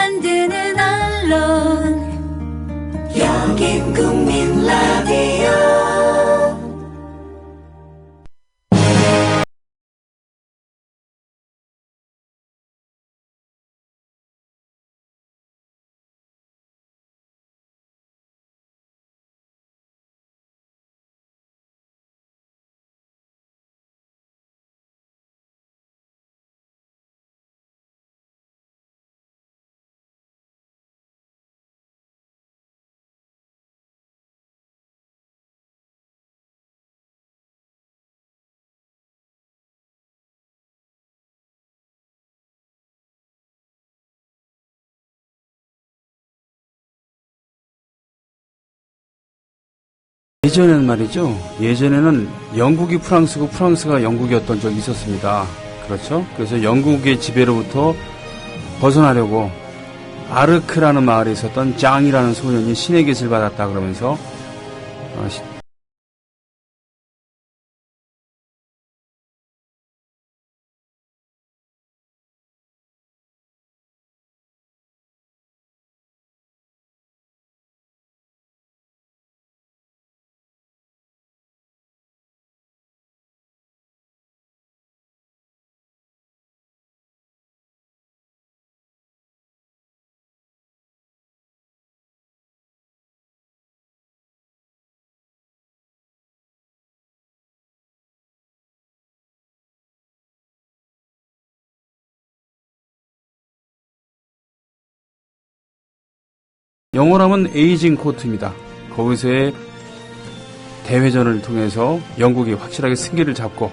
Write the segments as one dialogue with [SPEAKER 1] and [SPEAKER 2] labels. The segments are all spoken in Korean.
[SPEAKER 1] 만드는 언론 여긴 국민 라디오.
[SPEAKER 2] 예전에는 말이죠. 예전에는 영국이 프랑스고 프랑스가 영국이었던 적이 있었습니다. 그렇죠? 그래서 영국의 지배로부터 벗어나려고 아르크라는 마을에 있었던 짱이라는 소년이 신의 계시를 받았다 그러면서 영어라면 에이징 코트입니다. 거기서의 대회전을 통해서 영국이 확실하게 승기를 잡고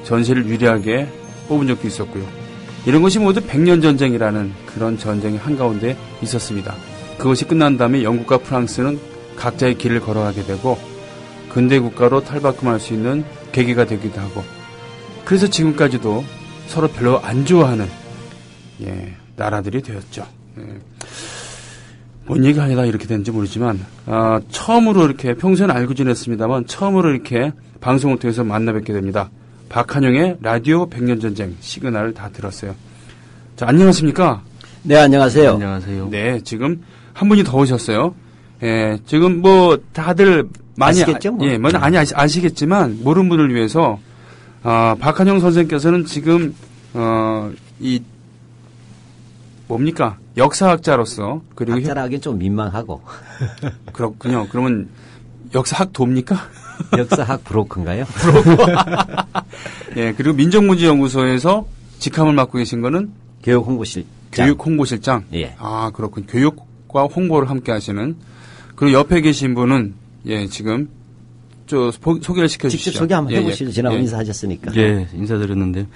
[SPEAKER 2] 전세를 유리하게 뽑은 적도 있었고요. 이런 것이 모두 백년전쟁이라는 그런 전쟁이 한가운데 있었습니다. 그것이 끝난 다음에 영국과 프랑스는 각자의 길을 걸어가게 되고 근대 국가로 탈바꿈할 수 있는 계기가 되기도 하고, 그래서 지금까지도 서로 별로 안 좋아하는 나라들이 되었죠. 뭔 얘기가 아니다 이렇게 되는지 모르지만 처음으로 이렇게 평소에는 알고 지냈습니다만 처음으로 이렇게 방송을 통해서 만나 뵙게 됩니다. 박한영의 라디오 백년전쟁 시그널을 다 들었어요. 자, 안녕하십니까?
[SPEAKER 3] 네, 안녕하세요.
[SPEAKER 4] 안녕하세요.
[SPEAKER 2] 네, 지금 한 분이 더 오셨어요. 지금 뭐 다들 많이
[SPEAKER 3] 아시겠죠? 뭐.
[SPEAKER 2] 많이 아시겠지만 모르는 분을 위해서 박한영 선생께서는 지금 이 뭡니까? 역사학자로서, 그리고
[SPEAKER 3] 학자라기엔 좀 민망하고.
[SPEAKER 2] 그렇군요. 그러면 역사학 돕니까?
[SPEAKER 3] 역사학 브로커인가요?
[SPEAKER 2] 예, 그리고 민족문제연구소에서 직함을 맡고 계신 거는
[SPEAKER 3] 교육홍보실장.
[SPEAKER 2] 교육홍보실장.
[SPEAKER 3] 예.
[SPEAKER 2] 아, 그렇군. 교육과 홍보를 함께 하시는. 그리고 옆에 계신 분은 지금 소개를 시켜주시죠.
[SPEAKER 3] 직접 소개 한번 해보시죠. 지난번 인사하셨으니까.
[SPEAKER 4] 예, 인사드렸는데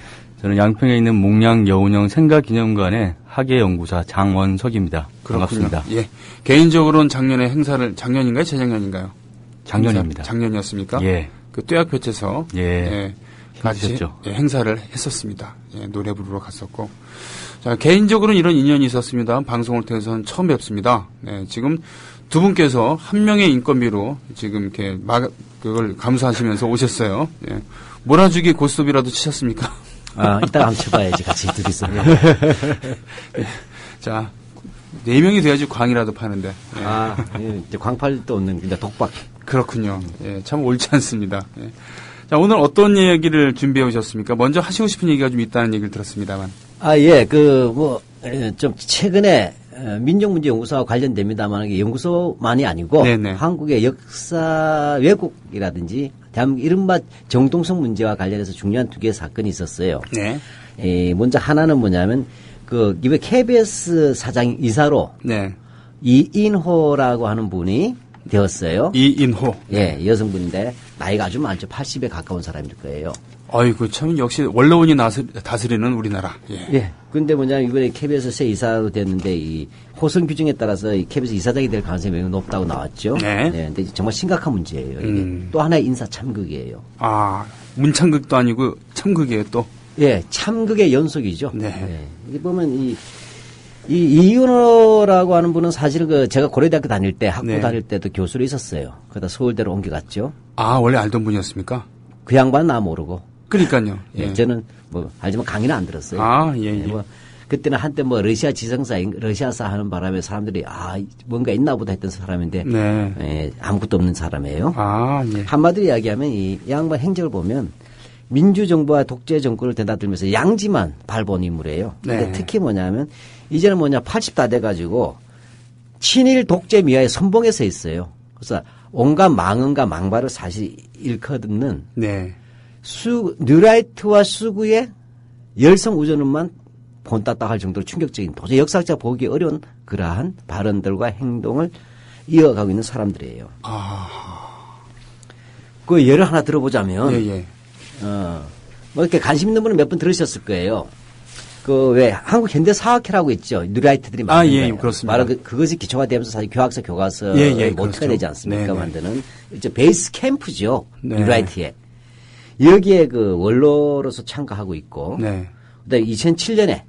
[SPEAKER 4] 저는 양평에 있는 몽양 여운형 생가기념관의 학예연구사 장원석입니다.
[SPEAKER 2] 그렇군요.
[SPEAKER 4] 반갑습니다.
[SPEAKER 2] 예. 개인적으로는 작년인가요? 재작년인가요?
[SPEAKER 4] 작년입니다.
[SPEAKER 2] 작년이었습니까?
[SPEAKER 4] 예.
[SPEAKER 2] 그 떼약볕에서 같이
[SPEAKER 4] 힘드셨죠?
[SPEAKER 2] 행사를 했었습니다. 노래 부르러 갔었고. 자, 개인적으로는 이런 인연이 있었습니다. 방송을 통해서는 처음 뵙습니다. 지금 두 분께서 한 명의 인건비로 지금 이렇게 그걸 감수하시면서 오셨어요. 몰아주기 고스톱이라도 치셨습니까?
[SPEAKER 3] 이따가 한번 쳐봐야지, 같이 둘이서.
[SPEAKER 2] 자, 4명이 돼야지 광이라도 파는데.
[SPEAKER 3] 이제 광팔도 없는, 그냥 독박.
[SPEAKER 2] 그렇군요. 참 옳지 않습니다. 자, 오늘 어떤 얘기를 준비해 오셨습니까? 먼저 하시고 싶은 얘기가 좀 있다는 얘기를 들었습니다만.
[SPEAKER 3] 좀 최근에 민족문제연구소와 관련됩니다만 연구소만이 아니고
[SPEAKER 2] 네네.
[SPEAKER 3] 한국의 역사 왜곡이라든지 대한민국 이른바 정통성 문제와 관련해서 중요한 두 개의 사건이 있었어요.
[SPEAKER 2] 네.
[SPEAKER 3] 먼저 하나는 뭐냐면 이번 KBS 사장 이사로 이인호라고 하는 분이 되었어요.
[SPEAKER 2] 이인호.
[SPEAKER 3] 예, 여성분인데 나이가 아주 많죠. 80에 가까운 사람일 거예요.
[SPEAKER 2] 아이고, 참, 역시, 원로원이 다스리는 우리나라.
[SPEAKER 3] 예. 근데 뭐냐면, 이번에 KBS 새 이사로 됐는데, 이 호선 규정에 따라서 이 KBS 이사장이 될 가능성이 매우 높다고 나왔죠.
[SPEAKER 2] 네.
[SPEAKER 3] 근데 정말 심각한 문제예요. 이게 또 하나의 인사 참극이에요.
[SPEAKER 2] 문참극도 아니고 참극이에요, 또.
[SPEAKER 3] 예, 참극의 연속이죠.
[SPEAKER 2] 네.
[SPEAKER 3] 이게 보면 이 이윤호라고 하는 분은 사실 제가 고려대학교 다닐 때, 학부 다닐 때도 교수로 있었어요. 그러다 서울대로 옮겨갔죠.
[SPEAKER 2] 원래 알던 분이었습니까?
[SPEAKER 3] 그 양반은 나 모르고.
[SPEAKER 2] 그러니까요.
[SPEAKER 3] 저는 알지만 강의는 안 들었어요. 그때는 한때 뭐 러시아 러시아사 하는 바람에 사람들이 뭔가 있나 보다 했던 사람인데
[SPEAKER 2] 네.
[SPEAKER 3] 예, 아무것도 없는 사람이에요.
[SPEAKER 2] 예.
[SPEAKER 3] 한마디로 이야기하면 이 양반 행적을 보면 민주정부와 독재 정권을 대다들면서 양지만 밟아온 인물이에요. 근데
[SPEAKER 2] 네.
[SPEAKER 3] 특히 뭐냐면 이제는 80 다 돼가지고 친일 독재 미화에 선봉에 서 있어요. 그래서 온갖 망언과 망발을 사실 일컫는
[SPEAKER 2] 네.
[SPEAKER 3] 뉴라이트와 수구의 열성 우전음만 본따딱 할 정도로 충격적인 도저히 역사학자 보기 어려운 그러한 발언들과 행동을 이어가고 있는 사람들이에요. 그 예를 하나 들어보자면
[SPEAKER 2] 예.
[SPEAKER 3] 뭐 이렇게 관심 있는 분은 몇 번 들으셨을 거예요. 그 왜 한국 현대사학회라고 있죠. 뉴라이트들이 만든
[SPEAKER 2] 예,
[SPEAKER 3] 거예요.
[SPEAKER 2] 그렇습니다.
[SPEAKER 3] 바로 그것이 기초가 되면서 사실 교과서
[SPEAKER 2] 예,
[SPEAKER 3] 모티가
[SPEAKER 2] 그렇죠.
[SPEAKER 3] 되지 않습니까?
[SPEAKER 2] 네네.
[SPEAKER 3] 만드는 이제 베이스 캠프죠.
[SPEAKER 2] 네.
[SPEAKER 3] 뉴라이트에. 여기에 그 원로로서 참가하고 있고
[SPEAKER 2] 네.
[SPEAKER 3] 그다음에 2007년에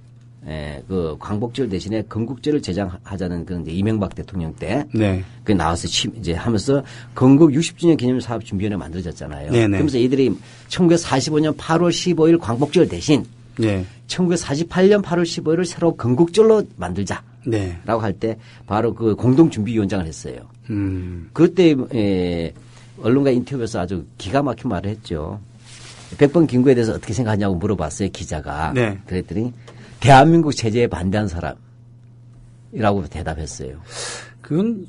[SPEAKER 3] 그 광복절 대신에 건국절을 제정하자는 그 이제 이명박 대통령 때
[SPEAKER 2] 네.
[SPEAKER 3] 그 나와서 이제 하면서 건국 60주년 기념 사업 준비위원회 만들어졌잖아요.
[SPEAKER 2] 네네.
[SPEAKER 3] 그러면서 이들이 1945년 8월 15일 광복절 대신
[SPEAKER 2] 네.
[SPEAKER 3] 1948년 8월 15일을 새로 건국절로 만들자라고
[SPEAKER 2] 네.
[SPEAKER 3] 할 때 바로 그 공동준비위원장을 했어요. 그때 언론과 인터뷰에서 아주 기가 막힌 말을 했죠. 백번 김구에 대해서 어떻게 생각하냐고 물어봤어요, 기자가.
[SPEAKER 2] 네.
[SPEAKER 3] 그랬더니 대한민국 체제에 반대한 사람이라고 대답했어요.
[SPEAKER 2] 그건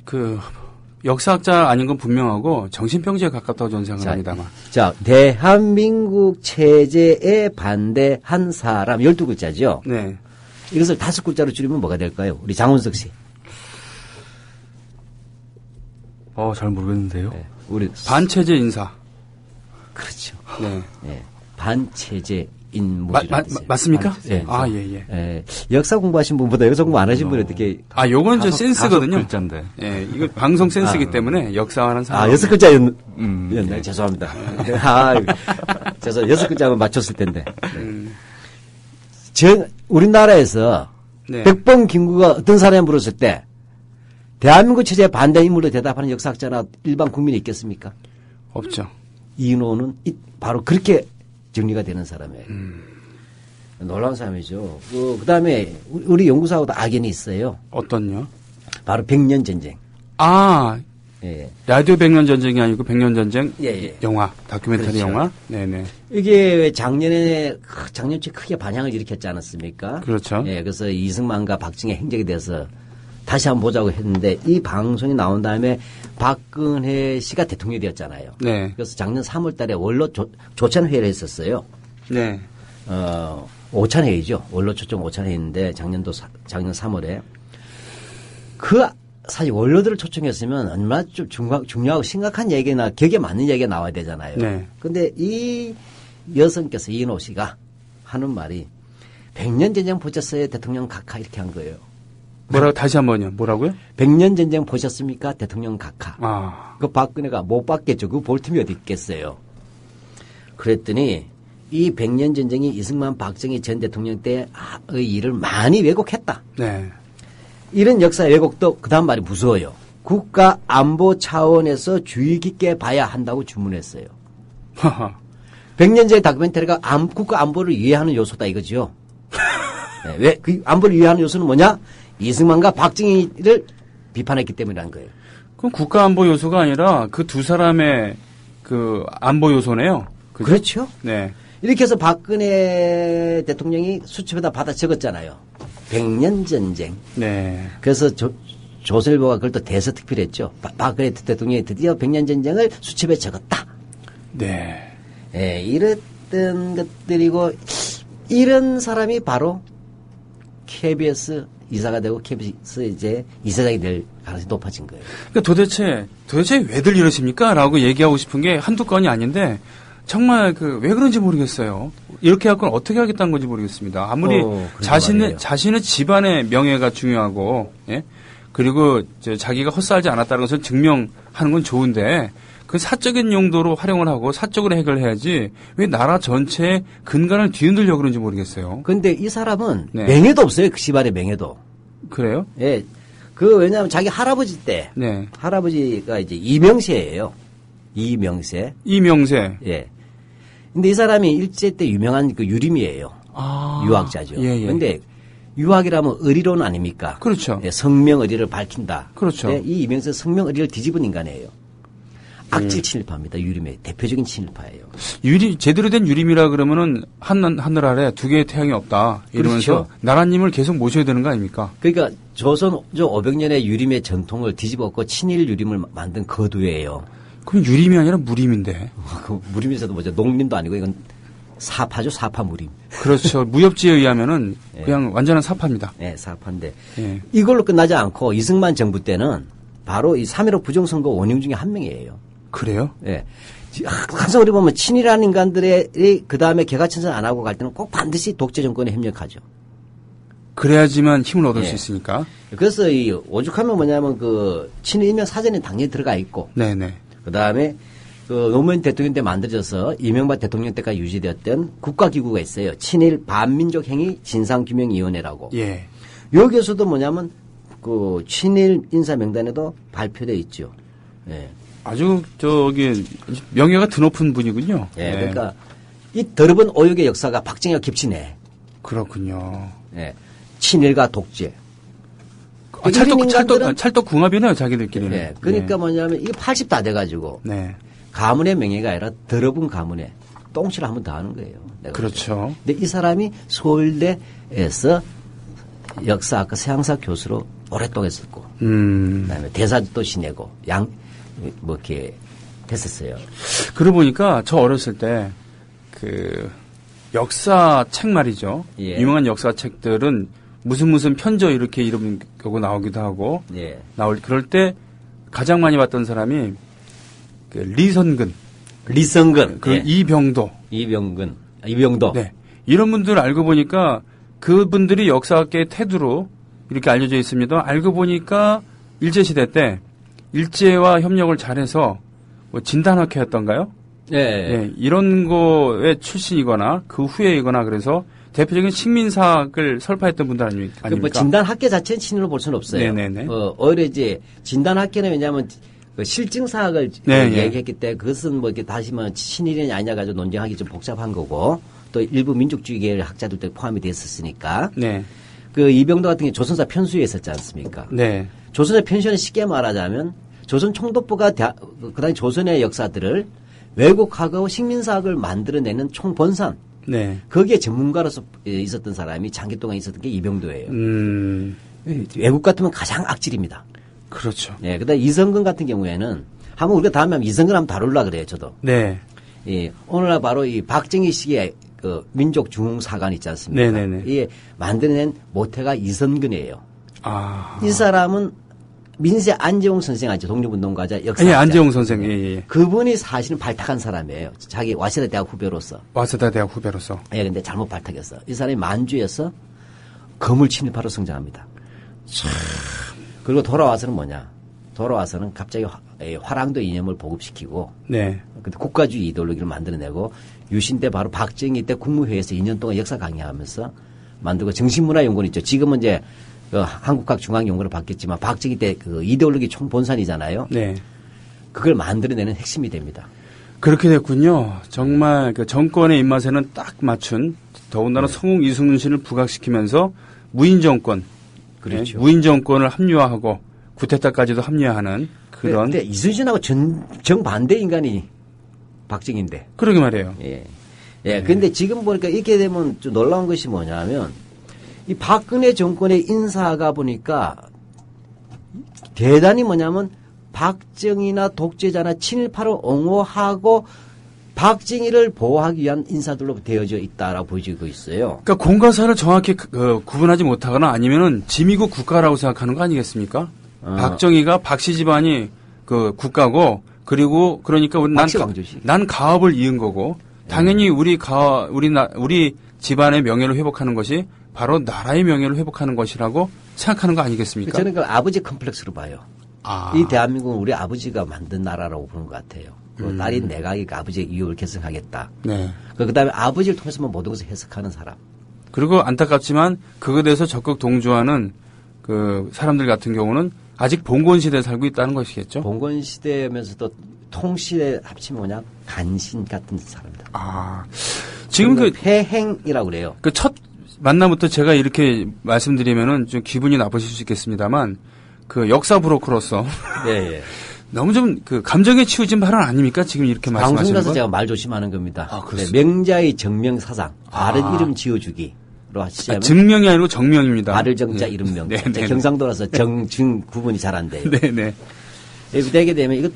[SPEAKER 2] 역사학자 아닌 건 분명하고 정신병자에 가깝다고 저는 생각합니다만.
[SPEAKER 3] 자, 대한민국 체제에 반대한 사람 12글자죠.
[SPEAKER 2] 네.
[SPEAKER 3] 이것을 5글자로 줄이면 뭐가 될까요? 우리 장원석 씨.
[SPEAKER 4] 잘 모르겠는데요.
[SPEAKER 3] 네. 우리
[SPEAKER 2] 반체제 인사.
[SPEAKER 3] 그렇죠.
[SPEAKER 2] 네.
[SPEAKER 3] 네. 반체제 인물이라는 뜻이에요.
[SPEAKER 2] 맞습니까?
[SPEAKER 3] 네.
[SPEAKER 2] 예.
[SPEAKER 3] 역사 공부하신 분보다 역사 공부 안 하신 분이 어떻게
[SPEAKER 2] 요건 저 센스거든요.
[SPEAKER 4] 글자인데.
[SPEAKER 2] 예, 이거 방송 센스이기 때문에 역사하는 사람.
[SPEAKER 3] 6글자였네. 죄송합니다. 죄송합니다. 6글자만 맞췄을 텐데. 우리나라에서
[SPEAKER 2] 네.
[SPEAKER 3] 백범 김구가 어떤 사람이 물었을 때 대한민국 체제에 반대 인물로 대답하는 역사학자나 일반 국민이 있겠습니까?
[SPEAKER 2] 없죠.
[SPEAKER 3] 이인호는 바로 그렇게 정리가 되는 사람이에요. 놀라운 사람이죠. 그 다음에 우리 연구소하고도 악연이 있어요.
[SPEAKER 2] 어떤요?
[SPEAKER 3] 바로 백년전쟁. 예.
[SPEAKER 2] 라디오 백년전쟁이 아니고 백년전쟁
[SPEAKER 3] 예.
[SPEAKER 2] 영화, 다큐멘터리
[SPEAKER 3] 그렇죠.
[SPEAKER 2] 영화. 네네.
[SPEAKER 3] 이게 왜 작년초에 크게 반향을 일으켰지 않았습니까?
[SPEAKER 2] 그렇죠.
[SPEAKER 3] 예, 그래서 이승만과 박정희 행적에 대해서 다시 한번 보자고 했는데 이 방송이 나온 다음에 박근혜 씨가 대통령이 되었잖아요.
[SPEAKER 2] 네.
[SPEAKER 3] 그래서 작년 3월 달에 원로 조찬회의를 했었어요.
[SPEAKER 2] 네.
[SPEAKER 3] 오찬회의죠. 원로 초청 오찬회의인데 작년 3월에 사실 원로들을 초청했으면 얼마나 좀 중요하고 심각한 얘기나 격에 맞는 얘기가 나와야 되잖아요.
[SPEAKER 2] 네.
[SPEAKER 3] 근데 이 여성께서 이인호 씨가 하는 말이 100년 전쟁 보셨어요? 대통령 각하 이렇게 한 거예요.
[SPEAKER 2] 다시 한 번요. 뭐라고요?
[SPEAKER 3] 100년 전쟁 보셨습니까? 대통령 각하. 그 박근혜가 못 봤겠죠. 그 볼 틈이 어디 있겠어요. 그랬더니 이 100년 전쟁이 이승만 박정희 전 대통령 때의 일을 많이 왜곡했다.
[SPEAKER 2] 네.
[SPEAKER 3] 이런 역사 왜곡도 그 다음 말이 무서워요. 국가 안보 차원에서 주의 깊게 봐야 한다고 주문했어요. 100년 전의 다큐멘터리가 국가 안보를 이해하는 요소다 이거죠. 네, 왜 그 안보를 이해하는 요소는 뭐냐? 이승만과 박정희를 비판했기 때문이라는 거예요.
[SPEAKER 2] 그럼 국가 안보 요소가 아니라 그 두 사람의 그 안보 요소네요. 그죠?
[SPEAKER 3] 그렇죠.
[SPEAKER 2] 네.
[SPEAKER 3] 이렇게 해서 박근혜 대통령이 수첩에다 받아 적었잖아요. 100년 전쟁.
[SPEAKER 2] 네.
[SPEAKER 3] 그래서 조선일보가 그걸 또 대서특필했죠. 박근혜 대통령이 드디어 100년 전쟁을 수첩에 적었다.
[SPEAKER 2] 네.
[SPEAKER 3] 예, 이랬던 것들이고 이런 사람이 바로 KBS 이사가 되고 KBS 이제 이사장이 될 가능성이 높아진 거예요.
[SPEAKER 2] 그러니까 도대체 왜들 이러십니까? 라고 얘기하고 싶은 게 한두 건이 아닌데 정말 왜 그런지 모르겠어요. 이렇게 할 건 어떻게 하겠다는 건지 모르겠습니다. 아무리 자신의 집안의 명예가 중요하고, 예? 그리고 자기가 헛살지 않았다는 것을 증명하는 건 좋은데, 그 사적인 용도로 활용을 하고 사적으로 해결해야지 왜 나라 전체의 근간을 뒤흔들려고 그런지 모르겠어요.
[SPEAKER 3] 그런데 이 사람은 명예도 없어요. 그 집안의 명예도.
[SPEAKER 2] 그래요?
[SPEAKER 3] 예. 왜냐하면 자기 할아버지 때, 할아버지가 이제 이명세예요. 이명세.
[SPEAKER 2] 예.
[SPEAKER 3] 근데 이 사람이 일제 때 유명한 그 유림이에요. 유학자죠.
[SPEAKER 2] 예.
[SPEAKER 3] 근데 유학이라면 의리론 아닙니까?
[SPEAKER 2] 그렇죠.
[SPEAKER 3] 예, 성명 의리를 밝힌다.
[SPEAKER 2] 그렇죠.
[SPEAKER 3] 예, 이 이명세 성명 의리를 뒤집은 인간이에요. 악질 친일파입니다. 유림의 대표적인 친일파예요.
[SPEAKER 2] 제대로 된 유림이라 그러면은 하늘 아래 두 개의 태양이 없다. 이러면서
[SPEAKER 3] 그렇죠.
[SPEAKER 2] 나라님을 계속 모셔야 되는 거 아닙니까?
[SPEAKER 3] 그러니까 조선 500년의 유림의 전통을 뒤집었고 친일 유림을 만든 거두예요.
[SPEAKER 2] 그럼 유림이 아니라 무림인데.
[SPEAKER 3] 그 무림에서도 뭐죠? 농림도 아니고 이건 사파죠. 사파 무림.
[SPEAKER 2] 그렇죠. 무협지에 의하면은
[SPEAKER 3] 예.
[SPEAKER 2] 그냥 완전한 사파입니다.
[SPEAKER 3] 네, 사파인데
[SPEAKER 2] 예.
[SPEAKER 3] 이걸로 끝나지 않고 이승만 정부 때는 바로 이 3.15 부정선거 원흉 중에 한 명이에요.
[SPEAKER 2] 그래요?
[SPEAKER 3] 예. 항상 우리 보면 친일한 인간들의 그 다음에 개가천선 안 하고 갈 때는 꼭 반드시 독재 정권에 협력하죠.
[SPEAKER 2] 그래야지만 힘을 얻을
[SPEAKER 3] 예.
[SPEAKER 2] 수 있으니까.
[SPEAKER 3] 그래서 이 오죽하면 뭐냐면 그 친일 인명 사전에 당연히 들어가 있고
[SPEAKER 2] 네네.
[SPEAKER 3] 그 다음에 그 노무현 대통령 때 만들어져서 이명박 대통령 때까지 유지되었던 국가기구가 있어요. 친일 반민족 행위 진상규명위원회라고.
[SPEAKER 2] 예.
[SPEAKER 3] 여기에서도 뭐냐면 그 친일 인사 명단에도 발표돼 있죠. 예.
[SPEAKER 2] 아주 명예가 드높은 분이군요.
[SPEAKER 3] 예. 그러니까 이 더러운 오역의 역사가 박정희와 겹치네.
[SPEAKER 2] 그렇군요.
[SPEAKER 3] 예. 친일과 독재.
[SPEAKER 2] 아, 찰떡 궁합이네요, 자기들끼리는.
[SPEAKER 3] 예. 그러니까 뭐냐면 이게 80 다 돼가지고
[SPEAKER 2] 네.
[SPEAKER 3] 가문의 명예가 아니라 더러운 가문에 똥칠을 한 번 더 하는 거예요. 내가
[SPEAKER 2] 그렇죠.
[SPEAKER 3] 근데 이 사람이 서울대에서 역사학과 서양사 교수로 오랫동안 했었고, 그다음에 대사도 지내고 이렇게 됐었어요.
[SPEAKER 2] 그러고 보니까 저 어렸을 때 그 역사 책 말이죠.
[SPEAKER 3] 예.
[SPEAKER 2] 유명한 역사 책들은 무슨 편저 이렇게 이름 고 나오기도 하고
[SPEAKER 3] 예.
[SPEAKER 2] 그럴 때 가장 많이 봤던 사람이 그 리성근,
[SPEAKER 3] 리성근, 예.
[SPEAKER 2] 이병도,
[SPEAKER 3] 이병도.
[SPEAKER 2] 네. 이런 분들 알고 보니까 그분들이 역사학계의 태두로 이렇게 알려져 있습니다. 알고 보니까 일제시대 때 일제와 협력을 잘해서 뭐 진단학회였던가요?
[SPEAKER 3] 예.
[SPEAKER 2] 예, 이런 거의 출신이거나 그 후에이거나 그래서 대표적인 식민사학을 설파했던 분들 아닙니까?
[SPEAKER 3] 뭐 진단학계 자체는 친일로 볼 수는 없어요.
[SPEAKER 2] 네네네.
[SPEAKER 3] 오히려 이제 진단학계는 왜냐하면 그 실증사학을
[SPEAKER 2] 네,
[SPEAKER 3] 얘기했기 때문에 그것은 뭐 이렇게 다시 뭐 친일이냐 아니냐 가지고 논쟁하기 좀 복잡한 거고 또 일부 민족주의 계열 학자들도 포함이 됐었으니까.
[SPEAKER 2] 네.
[SPEAKER 3] 그 이병도 같은 게 조선사 편수에 있었지 않습니까?
[SPEAKER 2] 네.
[SPEAKER 3] 조선의 편수는 쉽게 말하자면 조선 총독부가 그다음에 조선의 역사들을 왜곡하고 식민사학을 만들어내는 총본산.
[SPEAKER 2] 네.
[SPEAKER 3] 거기에 전문가로서 있었던 사람이 장기 동안 있었던 게 이병도예요. 외국 같으면 가장 악질입니다.
[SPEAKER 2] 그렇죠.
[SPEAKER 3] 예, 그다음 이성근 같은 경우에는 한번 우리가 다음에 한번 이성근 한번 다룰라 그래요, 저도.
[SPEAKER 2] 네.
[SPEAKER 3] 예, 오늘날 바로 이 박정희 시기에 그 민족 중흥사관 있지 않습니까?
[SPEAKER 2] 네네네.
[SPEAKER 3] 이게 만들어낸 모태가 이성근이에요.
[SPEAKER 2] 아.
[SPEAKER 3] 이 사람은 민세 안재홍 선생 아죠, 독립운동가자, 역사학자.
[SPEAKER 2] 예, 안재홍 선생. 예.
[SPEAKER 3] 그분이 사실은 발탁한 사람이에요. 자기 와세다 대학 후배로서.
[SPEAKER 2] 와세다 대학 후배로서.
[SPEAKER 3] 예, 근데 잘못 발탁했어. 이 사람이 만주에서 거물 친일파로 성장합니다. 그리고 돌아와서는 뭐냐? 돌아와서는 갑자기 화랑도 이념을 보급시키고,
[SPEAKER 2] 네.
[SPEAKER 3] 근데 국가주의 이데올로기를 만들어내고, 유신 때 바로 박정희 때 국무회의에서 2년 동안 역사 강의하면서 만들고, 정신문화연구원 있죠. 지금은 이제 그 한국학 중앙연구를 받겠지만, 박정희 때 그 이데올로기 총본산이잖아요.
[SPEAKER 2] 네.
[SPEAKER 3] 그걸 만들어내는 핵심이 됩니다.
[SPEAKER 2] 그렇게 됐군요. 정말 그 정권의 입맛에는 딱 맞춘 더군다나 성웅 이순신을 부각시키면서 무인 정권,
[SPEAKER 3] 그렇죠.
[SPEAKER 2] 네, 무인 정권을 합리화하고 구테타까지도 합리화하는 그런.
[SPEAKER 3] 근데 이순신하고 정반대 인간이 박정희인데.
[SPEAKER 2] 그러게 말이에요.
[SPEAKER 3] 예. 예. 근데 지금 보니까 이렇게 되면 좀 놀라운 것이 뭐냐면 이 박근혜 정권의 인사가 보니까 대단히 뭐냐면 박정희나 독재자나 친일파를 옹호하고 박정희를 보호하기 위한 인사들로 되어져 있다라고 보여지고 있어요.
[SPEAKER 2] 그러니까 공과사를 정확히 구분하지 못하거나 아니면은 지미국 국가라고 생각하는 거 아니겠습니까? 박정희가 박씨 집안이 그 국가고 그리고 그러니까 난 가업을 이은 거고 당연히 우리 집안의 명예를 회복하는 것이 바로 나라의 명예를 회복하는 것이라고 생각하는 거 아니겠습니까?
[SPEAKER 3] 저는 그 아버지 컴플렉스로 봐요. 이 대한민국은 우리 아버지가 만든 나라라고 보는 것 같아요. 딸인 내각이 아버지의 이익을 계승하겠다.
[SPEAKER 2] 네.
[SPEAKER 3] 그다음에 아버지를 통해서만 모든 것을 해석하는 사람.
[SPEAKER 2] 그리고 안타깝지만 그거에 대해서 적극 동조하는 그 사람들 같은 경우는 아직 봉건 시대에 살고 있다는 것이겠죠.
[SPEAKER 3] 봉건 시대면서도 통시대 합치면 뭐냐 간신 같은 사람들.
[SPEAKER 2] 지금 그
[SPEAKER 3] 폐행이라고 그래요.
[SPEAKER 2] 그 첫 만남부터 제가 이렇게 말씀드리면은 좀 기분이 나쁘실 수 있겠습니다만 그 역사 브로커로서
[SPEAKER 3] 네, 예.
[SPEAKER 2] 너무 좀 그 감정에 치우친 발언 아닙니까? 지금 이렇게
[SPEAKER 3] 방송
[SPEAKER 2] 말씀하시는
[SPEAKER 3] 가서
[SPEAKER 2] 건?
[SPEAKER 3] 제가 말 조심하는 겁니다.
[SPEAKER 2] 아,
[SPEAKER 3] 네,
[SPEAKER 2] 그렇습니까?
[SPEAKER 3] 명자의 정명 사상, 바른
[SPEAKER 2] 아.
[SPEAKER 3] 이름 지어주기로 하시자면
[SPEAKER 2] 증명이 아니고 정명입니다.
[SPEAKER 3] 바를 정자
[SPEAKER 2] 네.
[SPEAKER 3] 이름 명.
[SPEAKER 2] 네, 네, 네.
[SPEAKER 3] 경상도라서 정증 구분이 잘 안 돼요.
[SPEAKER 2] 네, 네.
[SPEAKER 3] 이렇게 되게 되면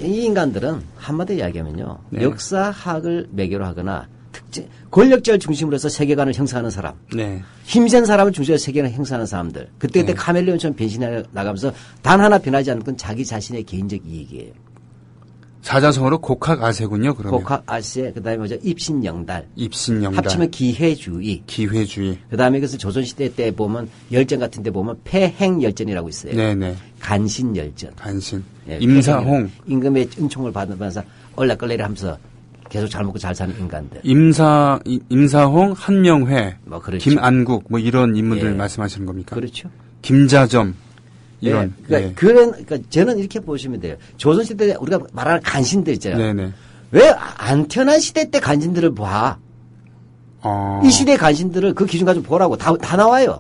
[SPEAKER 3] 이 인간들은 한마디로 이야기하면요.
[SPEAKER 2] 네.
[SPEAKER 3] 역사학을 매개로 하거나 특정 권력자를 중심으로 해서 세계관을 형성하는 사람,
[SPEAKER 2] 네.
[SPEAKER 3] 힘센 사람을 중심으로 해서 세계관을 형성하는 사람들. 그때
[SPEAKER 2] 네.
[SPEAKER 3] 카멜레온처럼 변신해 나가면서 단 하나 변하지 않는 건 자기 자신의 개인적 이익이에요.
[SPEAKER 2] 사자성어로 곡학아세군요. 그러면
[SPEAKER 3] 곡학 아세, 그다음에 뭐죠? 입신영달.
[SPEAKER 2] 입신영달,
[SPEAKER 3] 합치면 기회주의.
[SPEAKER 2] 기회주의.
[SPEAKER 3] 그다음에 그래서 조선시대 때 보면 열전 같은 데 보면 폐행열전이라고 있어요.
[SPEAKER 2] 네, 네.
[SPEAKER 3] 간신열전.
[SPEAKER 2] 간신.
[SPEAKER 3] 예,
[SPEAKER 2] 임사홍.
[SPEAKER 3] 폐행열. 임금의 은총을 받으면서 얼락걸레를 하면서 계속 잘 먹고 잘 사는 인간들.
[SPEAKER 2] 임사홍, 한명회,
[SPEAKER 3] 뭐 그렇죠.
[SPEAKER 2] 김안국 뭐 이런 인물들
[SPEAKER 3] 예.
[SPEAKER 2] 말씀하시는 겁니까?
[SPEAKER 3] 그렇죠.
[SPEAKER 2] 김자점 이런.
[SPEAKER 3] 예. 그러니까 저는 이렇게 보시면 돼요. 조선시대 때 우리가 말하는 간신들 있잖아요.
[SPEAKER 2] 네네.
[SPEAKER 3] 왜 안 태어난 시대 때 간신들을 봐? 이 시대 간신들을 그 기준 가지고 보라고 다 나와요.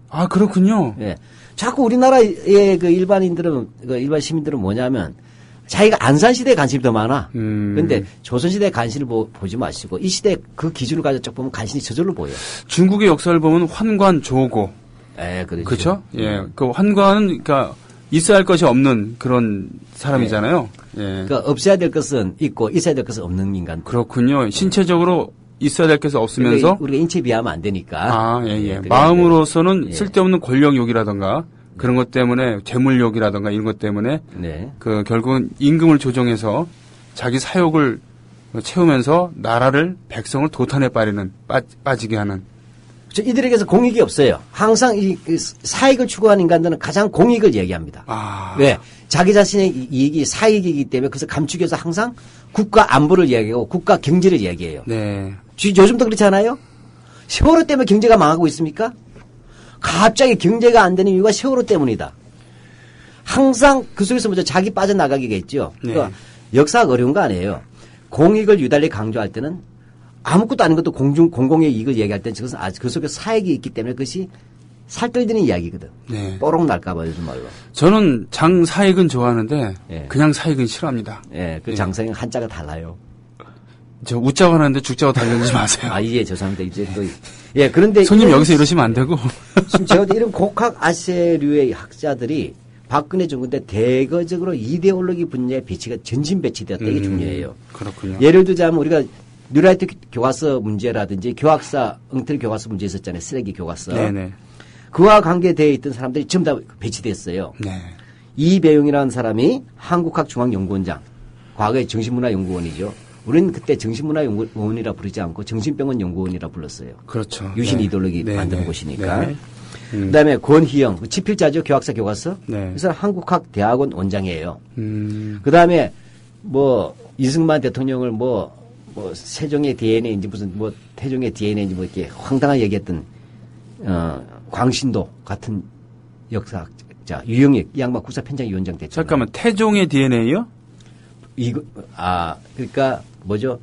[SPEAKER 2] 아 그렇군요.
[SPEAKER 3] 예. 자꾸 우리나라의 그 일반인들은, 그 일반 시민들은 뭐냐면 자기가 안 산 시대의 간신이 더 많아. 그런데 조선시대 간신을 보지 마시고 이 시대 그 기준을 가지고 쭉 보면 간신이 저절로 보여요.
[SPEAKER 2] 중국의 역사를 보면 환관 조고.
[SPEAKER 3] 예, 그렇죠.
[SPEAKER 2] 그렇죠? 예. 그 환관은 그러니까 있어야 할 것이 없는 그런 사람이잖아요. 예.
[SPEAKER 3] 그러니까 없어야 될 것은 있고 있어야 될 것은 없는 인간.
[SPEAKER 2] 그렇군요. 신체적으로 있어야 될 것이 없으면서
[SPEAKER 3] 우리가 인체 비하면 안 되니까.
[SPEAKER 2] 예, 예.
[SPEAKER 3] 그래,
[SPEAKER 2] 마음으로서는
[SPEAKER 3] 예.
[SPEAKER 2] 쓸데없는 권력욕이라든가 그런 것 때문에 재물욕이라든가 이런 것 때문에
[SPEAKER 3] 네.
[SPEAKER 2] 그 결국은 임금을 조정해서 자기 사욕을 채우면서 나라를 백성을 도탄에 빠지게 하는.
[SPEAKER 3] 이들에게서 공익이 없어요. 항상 그 사익을 추구하는 인간들은 가장 공익을 얘기합니다. 왜? 자기 자신의 이익이 사익이기 때문에 그래서 감추겨서 항상 국가 안보를 이야기하고 국가 경제를 이야기해요.
[SPEAKER 2] 네.
[SPEAKER 3] 요즘도 그렇지 않아요? 세월호 때문에 경제가 망하고 있습니까? 갑자기 경제가 안 되는 이유가 세월호 때문이다. 항상 그 속에서 먼저 자기 빠져나가기겠죠.
[SPEAKER 2] 네.
[SPEAKER 3] 그러니까 역사가 어려운 거 아니에요. 공익을 유달리 강조할 때는 아무것도 아닌 것도 공공의 이익을 얘기할 때는 그것은 그 속에 사익이 있기 때문에 그것이 살떨리는 이야기거든.
[SPEAKER 2] 네.
[SPEAKER 3] 뽀록 날까봐 요즘 말로.
[SPEAKER 2] 저는 장사익은 좋아하는데
[SPEAKER 3] 예.
[SPEAKER 2] 그냥 사익은 싫어합니다.
[SPEAKER 3] 예, 그
[SPEAKER 2] 예.
[SPEAKER 3] 장사는 한자가 달라요.
[SPEAKER 2] 저 웃자고 하는데 죽자고 달려들지 마세요.
[SPEAKER 3] 예, 죄송합니다. 이제 또 예, 그런데
[SPEAKER 2] 손님
[SPEAKER 3] 이런
[SPEAKER 2] 여기서 이러시면 안 되고.
[SPEAKER 3] 지금 제가 이런 곡학 아세류의 학자들이 박근혜 정부 때 대거적으로 이데올로기 분야의 배치가 전진 배치되었다. 이게 중요해요.
[SPEAKER 2] 그렇군요.
[SPEAKER 3] 예를 들자면 우리가 뉴라이트 교과서 문제라든지 교학사 엉터리 교과서 문제 있었잖아요. 쓰레기 교과서.
[SPEAKER 2] 네네.
[SPEAKER 3] 그와 관계되어 있던 사람들이 전부 다 배치됐어요.
[SPEAKER 2] 네.
[SPEAKER 3] 이배용이라는 사람이 한국학중앙연구원장, 과거의 정신문화연구원이죠. 우리는 그때 정신문화연구원이라 부르지 않고 정신병원 연구원이라 불렀어요.
[SPEAKER 2] 그렇죠.
[SPEAKER 3] 유신
[SPEAKER 2] 네.
[SPEAKER 3] 이데올로기
[SPEAKER 2] 네,
[SPEAKER 3] 만드는
[SPEAKER 2] 네.
[SPEAKER 3] 곳이니까.
[SPEAKER 2] 네.
[SPEAKER 3] 그다음에 권희영, 그 지필자죠. 교학사 교과서.
[SPEAKER 2] 네.
[SPEAKER 3] 그래서 한국학대학원 원장이에요.
[SPEAKER 2] 음.
[SPEAKER 3] 그다음에 뭐 이승만 대통령을 뭐 세종의 DNA인지 무슨 뭐 태종의 DNA인지 뭐 이렇게 황당하게 얘기했던 광신도 같은 역사학자 유영익 이 양반 국사편장위원장 됐잖아요.
[SPEAKER 2] 잠깐만 태종의 DNA요?
[SPEAKER 3] 그러니까 뭐죠?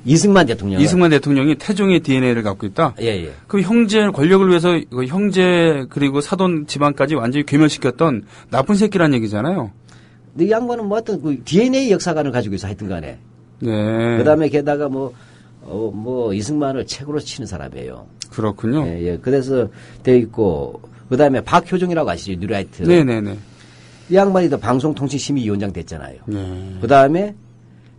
[SPEAKER 3] 이승만 대통령.
[SPEAKER 2] 이승만 대통령이 태종의 DNA를 갖고 있다.
[SPEAKER 3] 예.
[SPEAKER 2] 그 형제 권력을 위해서 그 형제 그리고 사돈 집안까지 완전히 괴멸시켰던 나쁜 새끼란 얘기잖아요.
[SPEAKER 3] 근데 이 양반은 뭐 어떤 그 DNA 역사관을 가지고 있어 하여튼 간에.
[SPEAKER 2] 네.
[SPEAKER 3] 그다음에 게다가 뭐 이승만을 책으로 치는 사람이에요.
[SPEAKER 2] 그렇군요.
[SPEAKER 3] 예. 그래서 돼 있고 그다음에 박효종이라고 아시죠? 뉴라이트.
[SPEAKER 2] 네네네.
[SPEAKER 3] 이 양반이 더 방송통신심의위원장 됐잖아요.
[SPEAKER 2] 네.
[SPEAKER 3] 그다음에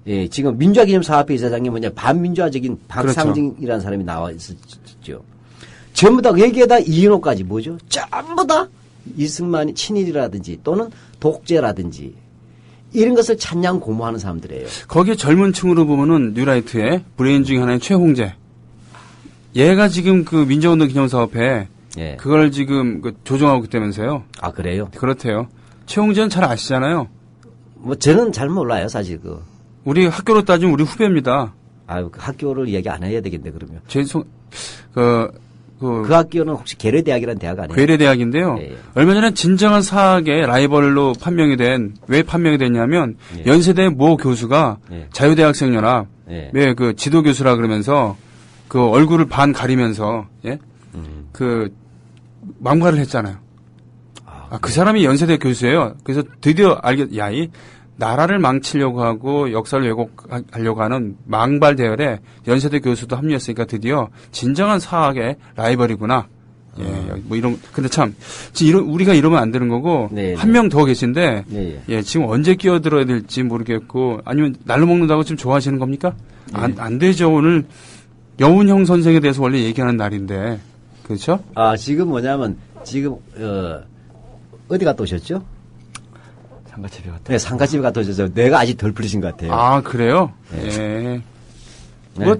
[SPEAKER 3] 예, 지금 민주화기념사업회 이사장이 뭐냐 반민주화적인 박상징이라는 사람이 나와 있었죠. 전부 다 여기에다 이인호까지 뭐죠? 전부 다 이승만이 친일이라든지 또는 독재라든지 이런 것을 찬양 고무하는 사람들이에요.
[SPEAKER 2] 거기에 젊은 층으로 보면은 뉴라이트의 브레인 중에 하나인 최홍재. 얘가 지금 그 민주운동 기념사업회
[SPEAKER 3] 예.
[SPEAKER 2] 그걸 지금 조정하고 있다면서요.
[SPEAKER 3] 아 그래요?
[SPEAKER 2] 그렇대요. 최홍재는 잘 아시잖아요.
[SPEAKER 3] 뭐 저는 잘 몰라요 사실
[SPEAKER 2] 우리 학교로 따지면 우리 후배입니다.
[SPEAKER 3] 그 학교를 얘기 안 해야 되겠네 그러면.
[SPEAKER 2] 그
[SPEAKER 3] 학교는 혹시 계례대학이라는 대학 아니에요?
[SPEAKER 2] 괴뢰대학인데요.
[SPEAKER 3] 예.
[SPEAKER 2] 얼마 전에 진정한 사학의 라이벌로 왜 판명이 됐냐면
[SPEAKER 3] 예.
[SPEAKER 2] 연세대 모 교수가
[SPEAKER 3] 예.
[SPEAKER 2] 자유대학생연합
[SPEAKER 3] 예.
[SPEAKER 2] 그 지도교수라 그러면서 그 얼굴을 반 가리면서 예? 그 망발을 했잖아요. 그 사람이 연세대 교수예요. 그래서 드디어 이 나라를 망치려고 하고 역사를 왜곡하려고 하는 망발 대열에 연세대 교수도 합류했으니까 드디어 진정한 사학의 라이벌이구나. 예, 뭐 근데 참, 우리가 이러면 안 되는 거고,
[SPEAKER 3] 네,
[SPEAKER 2] 한 명 더 계신데,
[SPEAKER 3] 네.
[SPEAKER 2] 예, 지금 언제 끼어들어야 될지 모르겠고, 아니면 날로 먹는다고 지금 좋아하시는 겁니까? 안 되죠. 오늘 여운형 선생에 대해서 원래 얘기하는 날인데, 그렇죠?
[SPEAKER 3] 지금 뭐냐면, 지금, 어디 갔다 오셨죠?
[SPEAKER 4] 상가집에 갔다.
[SPEAKER 3] 네, 상가집에 갔다 오셔서 내가 아직 덜 풀리신 것 같아요.
[SPEAKER 2] 그래요?
[SPEAKER 3] 네.
[SPEAKER 2] 예.
[SPEAKER 3] 네,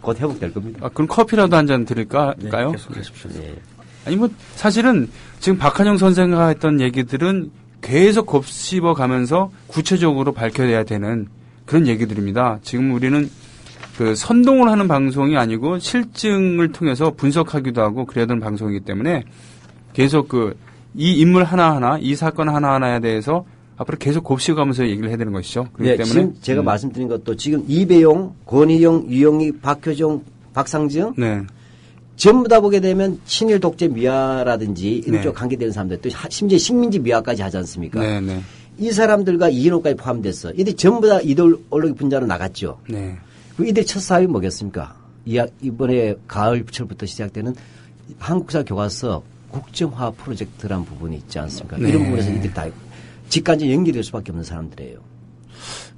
[SPEAKER 3] 곧 회복될 겁니다.
[SPEAKER 2] 그럼 커피라도 한 잔 드릴까요?
[SPEAKER 3] 네, 계속 하십시오. 네.
[SPEAKER 2] 아니, 사실은 지금 박한영 선생과 했던 얘기들은 계속 곱씹어 가면서 구체적으로 밝혀야 되는 그런 얘기들입니다. 지금 우리는 그 선동을 하는 방송이 아니고 실증을 통해서 분석하기도 하고 그래야 되는 방송이기 때문에 계속 이 인물 하나하나, 이 사건 하나하나에 대해서 앞으로 계속 곱씹어가면서 얘기를 해야 되는 것이죠. 그렇기 때문에
[SPEAKER 3] 지금 제가 말씀드린 것도 지금 이배용, 권희용, 유영희, 박효종, 박상정
[SPEAKER 2] 네.
[SPEAKER 3] 전부 다 보게 되면 친일 독재 미화라든지 이런
[SPEAKER 2] 네.
[SPEAKER 3] 쪽 관계되는 사람들 또 심지어 식민지 미화까지 하지 않습니까?
[SPEAKER 2] 네, 네.
[SPEAKER 3] 이 사람들과 이인호까지 포함됐어. 이들이 전부 다 이데올로기 분자로 나갔죠.
[SPEAKER 2] 네.
[SPEAKER 3] 이들의 첫 사업이 뭐겠습니까? 이번에 가을철부터 시작되는 한국사 교과서 국정화 프로젝트라는 부분이 있지 않습니까?
[SPEAKER 2] 네.
[SPEAKER 3] 이런 부분에서 이들이 다 직간접 연결될 수밖에 없는 사람들이에요.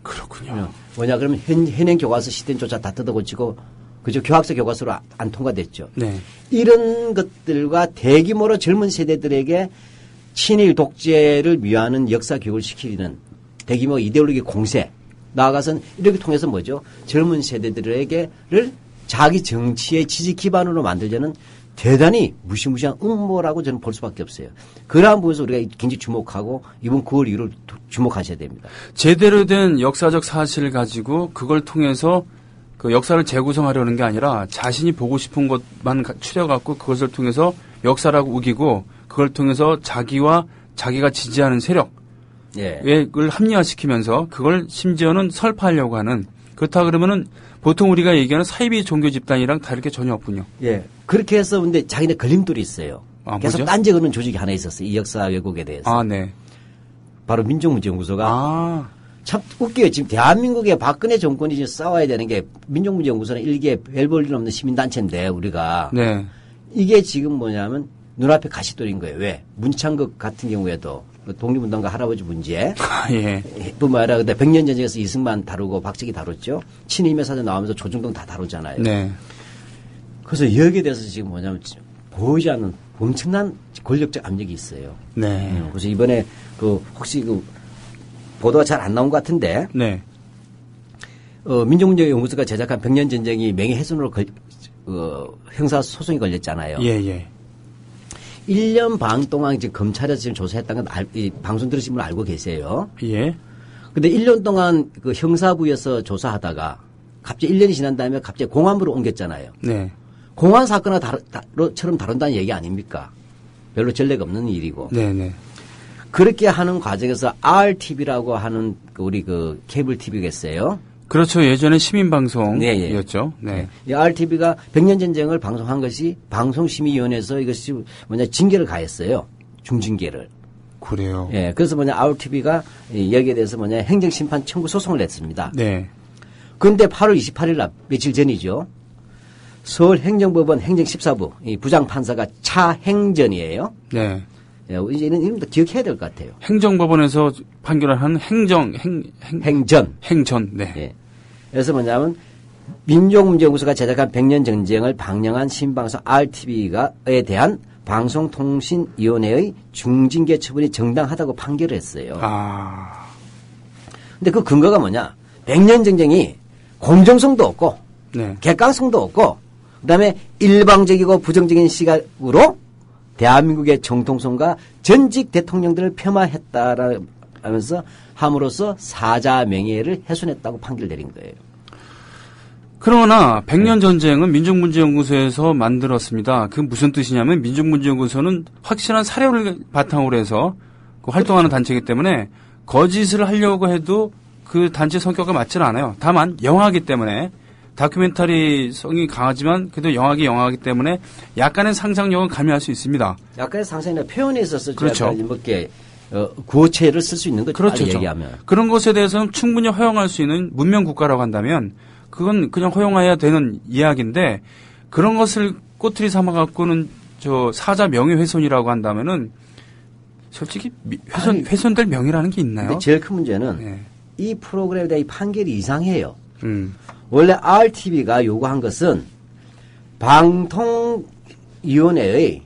[SPEAKER 2] 그렇군요.
[SPEAKER 3] 뭐냐 그러면 현행 교과서 시대조차 다 뜯어고치고 그저 교학서 교과서로 안 통과됐죠.
[SPEAKER 2] 네.
[SPEAKER 3] 이런 것들과 대규모로 젊은 세대들에게 친일 독재를 미화하는 역사 교육을 시키는 대규모 이데올로기 공세 나아가서는 이렇게 통해서 뭐죠? 젊은 세대들에게를 자기 정치의 지지 기반으로 만들려는 대단히 무시무시한 음모라고 저는 볼 수밖에 없어요. 그러한 부분에서 우리가 굉장히 주목하고 이번 9월 이후로 주목하셔야 됩니다.
[SPEAKER 2] 제대로 된 역사적 사실을 가지고 그걸 통해서 그 역사를 재구성하려는 게 아니라 자신이 보고 싶은 것만 추려갖고 그것을 통해서 역사라고 우기고 그걸 통해서 자기와 자기가 지지하는 세력을 합리화시키면서 그걸 심지어는 설파하려고 하는 그렇다 그러면은 보통 우리가 얘기하는 사이비 종교 집단이랑 다를 게 전혀 없군요.
[SPEAKER 3] 예. 그렇게 해서 근데 자기네 걸림돌이 있어요. 계속
[SPEAKER 2] 뭐죠?
[SPEAKER 3] 딴지 거는 조직이 하나 있었어요. 이 역사 왜곡에 대해서.
[SPEAKER 2] 네.
[SPEAKER 3] 바로 민족문제연구소가 참 웃겨요. 지금 대한민국의 박근혜 정권이 지금 싸워야 되는 게 민족문제연구소는 일개 별 볼 일 없는 시민단체인데 우리가
[SPEAKER 2] 네.
[SPEAKER 3] 이게 지금 뭐냐면 눈앞에 가시돌인 거예요. 왜? 문창극 같은 경우에도 독립운동가 할아버지 문제
[SPEAKER 2] 예.
[SPEAKER 3] 뿐만 아니라 근데 100년 전쟁에서 이승만 다루고 박정희 다뤘죠. 친일매 사전 나오면서 조중동 다 다루잖아요.
[SPEAKER 2] 네.
[SPEAKER 3] 그래서 여기에 대해서 지금 뭐냐면 보이지 않는 엄청난 권력적 압력이 있어요.
[SPEAKER 2] 네.
[SPEAKER 3] 그래서 이번에 혹시 보도가 잘 안 나온 것 같은데
[SPEAKER 2] 네.
[SPEAKER 3] 민족문제연구소가 제작한 100년 전쟁이 명예훼손으로 형사 소송이 걸렸잖아요.
[SPEAKER 2] 예.
[SPEAKER 3] 1년 반 동안 지금 검찰에서 지금 조사했다는 건 방송 들으신 분 알고 계세요.
[SPEAKER 2] 예.
[SPEAKER 3] 근데 1년 동안 그 형사부에서 조사하다가 갑자기 1년이 지난 다음에 갑자기 공안부로 옮겼잖아요.
[SPEAKER 2] 네.
[SPEAKER 3] 공안 사건처럼 다룬다는 얘기 아닙니까? 별로 전례가 없는 일이고.
[SPEAKER 2] 네네.
[SPEAKER 3] 그렇게 하는 과정에서 RTV라고 하는 우리 케이블 TV겠어요.
[SPEAKER 2] 그렇죠. 예전에 시민방송이었죠. 네.
[SPEAKER 3] 이 RTV가 100년 전쟁을 방송한 것이 방송심의위원회에서 이것이 징계를 가했어요. 중징계를.
[SPEAKER 2] 그래요.
[SPEAKER 3] 예. 그래서 RTV가 여기에 대해서 행정심판 청구 소송을 냈습니다.
[SPEAKER 2] 네.
[SPEAKER 3] 그런데 8월 28일 날 며칠 전이죠. 서울행정법원 행정14부 이 부장판사가 차행전이에요.
[SPEAKER 2] 네.
[SPEAKER 3] 예, 이제는 이름도 기억해야 될 것 같아요.
[SPEAKER 2] 행정법원에서 판결을 한 행전. 네.
[SPEAKER 3] 예. 그래서 뭐냐면 민족문제연구소가 제작한 100년 전쟁을 방영한 신방송 RTV에 대한 방송통신위원회의 중징계 처분이 정당하다고 판결을 했어요. 근데 그 근거가 뭐냐? 100년 전쟁이 공정성도 없고
[SPEAKER 2] 네.
[SPEAKER 3] 객관성도 없고 그다음에 일방적이고 부정적인 시각으로 대한민국의 정통성과 전직 대통령들을 폄하했다라면서 함으로써 사자 명예를 훼손했다고 판결 내린 거예요.
[SPEAKER 2] 그러나 100년 전쟁은 민족문제연구소에서 만들었습니다. 그게 무슨 뜻이냐면 민족문제연구소는 확실한 사료를 바탕으로 해서 활동하는 단체이기 때문에 거짓을 하려고 해도 그 단체 성격과 맞지는 않아요. 다만 영화이기 때문에 다큐멘터리성이 강하지만 그래도 영화기 때문에 약간의 상상력은 가미할 수 있습니다.
[SPEAKER 3] 약간의 상상이나 표현에 있어서
[SPEAKER 2] 그렇죠.
[SPEAKER 3] 약간 이렇게 구어체를 쓸 수 있는 거죠.
[SPEAKER 2] 그렇죠.
[SPEAKER 3] 얘기하면.
[SPEAKER 2] 그런 것에 대해서는 충분히 허용할 수 있는 문명 국가라고 한다면 그건 그냥 허용해야 되는 이야기인데 그런 것을 꼬투리 삼아 갖고는 저 사자 명예훼손이라고 한다면은 솔직히 훼손될 명예라는 게 있나요?
[SPEAKER 3] 근데 제일 큰 문제는
[SPEAKER 2] 네.
[SPEAKER 3] 이 프로그램에 대한 이 판결이 이상해요. 원래 RTV가 요구한 것은 방송통신위원회의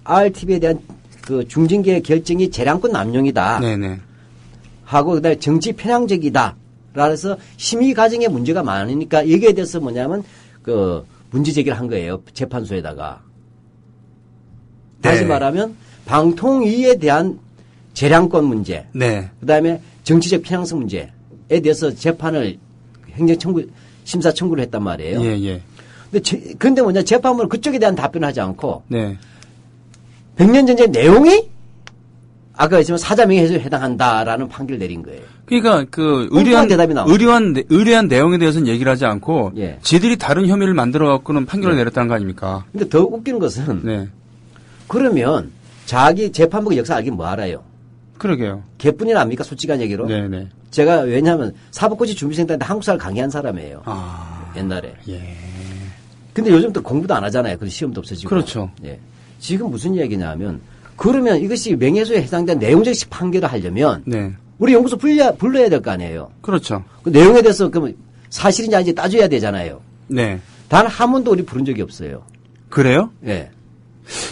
[SPEAKER 3] RTV에 대한 그 중징계 결정이 재량권 남용이다.
[SPEAKER 2] 네네.
[SPEAKER 3] 하고 그다음에 정치 편향적이다. 그래서 심의 과정에 문제가 많으니까 여기에 대해서 뭐냐면 그 문제 제기를 한 거예요. 재판소에다가.
[SPEAKER 2] 네.
[SPEAKER 3] 다시 말하면 방통위에 대한 재량권 문제.
[SPEAKER 2] 네.
[SPEAKER 3] 그다음에 정치적 편향성 문제에 대해서 재판을 심사 청구를 했단 말이에요.
[SPEAKER 2] 예, 예.
[SPEAKER 3] 근데 뭐냐 재판부는 그쪽에 대한 답변을 하지 않고
[SPEAKER 2] 네.
[SPEAKER 3] 백년 전쟁 내용이 아까 했지만 사자명예 훼손에 해당한다라는 판결을 내린 거예요.
[SPEAKER 2] 그러니까 그
[SPEAKER 3] 대답이
[SPEAKER 2] 의뢰한 내용에 대해서는 얘기를 하지 않고
[SPEAKER 3] 예.
[SPEAKER 2] 지들이 다른 혐의를 만들어 갖고는 판결을 내렸다는 거 아닙니까?
[SPEAKER 3] 근데 더 웃기는 것은
[SPEAKER 2] 네.
[SPEAKER 3] 그러면 자기 재판부가 역사 알긴 뭐 알아요?
[SPEAKER 2] 그러게요.
[SPEAKER 3] 개뿐이나 압니까? 솔직한 얘기로.
[SPEAKER 2] 네네.
[SPEAKER 3] 제가 왜냐하면 사법고시 준비생들한테 한국사를 강의한 사람이에요.
[SPEAKER 2] 아.
[SPEAKER 3] 옛날에.
[SPEAKER 2] 예.
[SPEAKER 3] 근데 요즘 또 공부도 안 하잖아요. 그래서 시험도 없어지고.
[SPEAKER 2] 그렇죠.
[SPEAKER 3] 예. 지금 무슨 얘기냐면 그러면 이것이 명예훼손에 해당된 내용적 판결을 하려면
[SPEAKER 2] 네.
[SPEAKER 3] 우리 연구소 불러야 될 거 아니에요.
[SPEAKER 2] 그렇죠.
[SPEAKER 3] 그 내용에 대해서 그럼 사실인지 아닌지 따져야 되잖아요.
[SPEAKER 2] 네.
[SPEAKER 3] 단 한 번도 우리 부른 적이 없어요.
[SPEAKER 2] 그래요?
[SPEAKER 3] 예.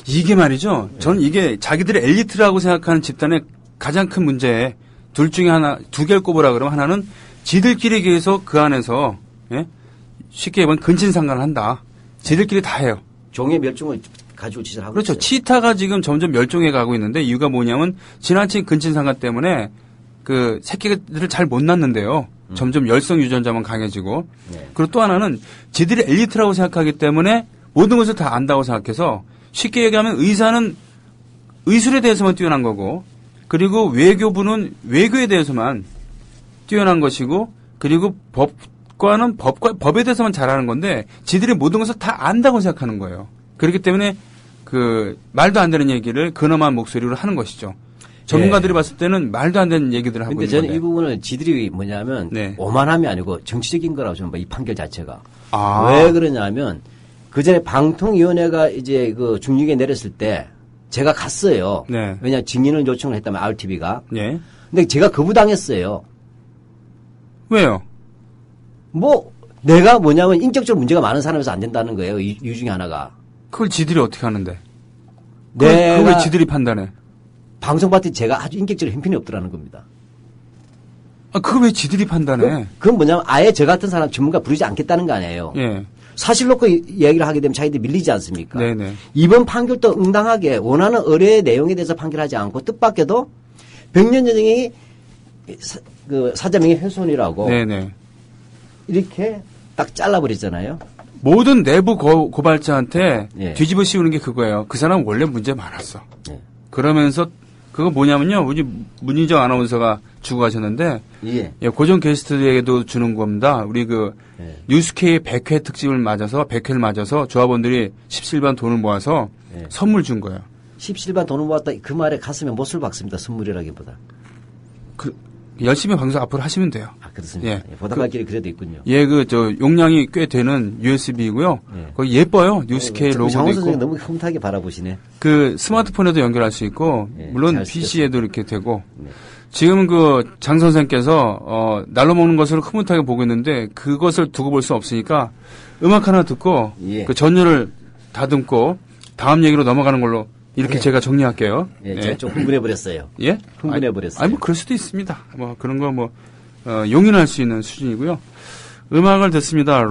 [SPEAKER 2] 이게 말이죠. 저는 이게 자기들의 엘리트라고 생각하는 집단의 가장 큰 문제 둘 중에 하나, 두 개를 꼽으라 그러면 하나는 지들끼리 계속 그 안에서 예? 쉽게 얘기하면 근친상간을 한다. 지들끼리 다 해요.
[SPEAKER 3] 종의 멸종을 가지고 짓을 하고
[SPEAKER 2] 그렇죠.
[SPEAKER 3] 있어요.
[SPEAKER 2] 치타가 지금 점점 멸종해 가고 있는데 이유가 뭐냐면 지나친 근친상간 때문에 그 새끼들을 잘 못 낳는데요. 점점 열성 유전자만 강해지고
[SPEAKER 3] 네.
[SPEAKER 2] 그리고 또 하나는 지들이 엘리트라고 생각하기 때문에 모든 것을 다 안다고 생각해서 쉽게 얘기하면 의사는 의술에 대해서만 뛰어난 거고 그리고 외교부는 외교에 대해서만 뛰어난 것이고 그리고 법관은 법에 대해서만 잘하는 건데 지들이 모든 것을 다 안다고 생각하는 거예요. 그렇기 때문에 그 말도 안 되는 얘기를 근엄한 목소리로 하는 것이죠. 전문가들이 봤을 때는 말도 안 되는 얘기들을 하고
[SPEAKER 3] 근데
[SPEAKER 2] 있는 건데.
[SPEAKER 3] 저는 이 부분을 지들이 뭐냐면 오만함이 아니고 정치적인 거라고 저는 봐, 이 판결 자체가. 왜 그러냐면 그 전에 방통위원회가 이제 그 중징계 내렸을 때 제가 갔어요.
[SPEAKER 2] 네.
[SPEAKER 3] 왜냐 증인을 요청을 했다면 RTV가.
[SPEAKER 2] 네.
[SPEAKER 3] 근데 제가 거부당했어요.
[SPEAKER 2] 왜요?
[SPEAKER 3] 뭐 내가 뭐냐면 인격적으로 문제가 많은 사람에서 안 된다는 거예요. 이유 중에 하나가.
[SPEAKER 2] 그걸 지들이 어떻게 하는데? 그걸 왜 지들이 판단해?
[SPEAKER 3] 방송파트 제가 아주 인격적으로 형편이 없더라는 겁니다.
[SPEAKER 2] 아, 그걸 왜 지들이 판단해?
[SPEAKER 3] 그건 뭐냐면 아예 저 같은 사람 전문가 부르지 않겠다는 거 아니에요.
[SPEAKER 2] 예.
[SPEAKER 3] 사실 놓고 이야기를 하게 되면 자기들이 밀리지 않습니까?
[SPEAKER 2] 네네.
[SPEAKER 3] 이번 판결도 응당하게 원하는 의뢰의 내용에 대해서 판결하지 않고 뜻밖에도 백년전쟁이 그 사자명예 훼손이라고
[SPEAKER 2] 네네.
[SPEAKER 3] 이렇게 딱 잘라버렸잖아요.
[SPEAKER 2] 모든 내부 고발자한테
[SPEAKER 3] 예.
[SPEAKER 2] 뒤집어 씌우는 게 그거예요. 그 사람 원래 문제 많았어.
[SPEAKER 3] 예.
[SPEAKER 2] 그러면서 그거 뭐냐면요. 우리 문희정 아나운서가 주고 가셨는데
[SPEAKER 3] 예.
[SPEAKER 2] 예, 고정 게스트에게도 주는 겁니다. 우리 그
[SPEAKER 3] 예.
[SPEAKER 2] 뉴스케이 100회 특집을 맞아서 100회를 맞아서 조합원들이 17반 돈을 모아서
[SPEAKER 3] 예.
[SPEAKER 2] 선물 준 거예요.
[SPEAKER 3] 17반 돈을 모았다 그 말에 가슴에 못을 박습니다. 선물이라기보다.
[SPEAKER 2] 그 열심히 방송 앞으로 하시면 돼요.
[SPEAKER 3] 아 그렇습니다.
[SPEAKER 2] 예.
[SPEAKER 3] 예. 보답할 길이 그래도 있군요.
[SPEAKER 2] 예, 용량이 꽤 되는 USB이고요.
[SPEAKER 3] 예.
[SPEAKER 2] 거기 예뻐요. 뉴스케이 로고도
[SPEAKER 3] 장원
[SPEAKER 2] 있고.
[SPEAKER 3] 선생님 너무 흐뭇하게 바라보시네.
[SPEAKER 2] 그 스마트폰에도 연결할 수 있고
[SPEAKER 3] 예,
[SPEAKER 2] 물론
[SPEAKER 3] 잘
[SPEAKER 2] PC에도 이렇게 되고
[SPEAKER 3] 네.
[SPEAKER 2] 지금 그 장 선생께서 날로 먹는 것을 흐뭇하게 보고 있는데 그것을 두고 볼 수 없으니까 음악 하나 듣고
[SPEAKER 3] 예.
[SPEAKER 2] 그 전율을 다듬고 다음 얘기로 넘어가는 걸로 이렇게
[SPEAKER 3] 예.
[SPEAKER 2] 제가 정리할게요.
[SPEAKER 3] 예, 제가 좀 흥분해버렸어요.
[SPEAKER 2] 예?
[SPEAKER 3] 흥분해버렸어요.
[SPEAKER 2] 아니 뭐 그럴 수도 있습니다. 뭐 그런 거 뭐 용인할 수 있는 수준이고요. 음악을 듣습니다.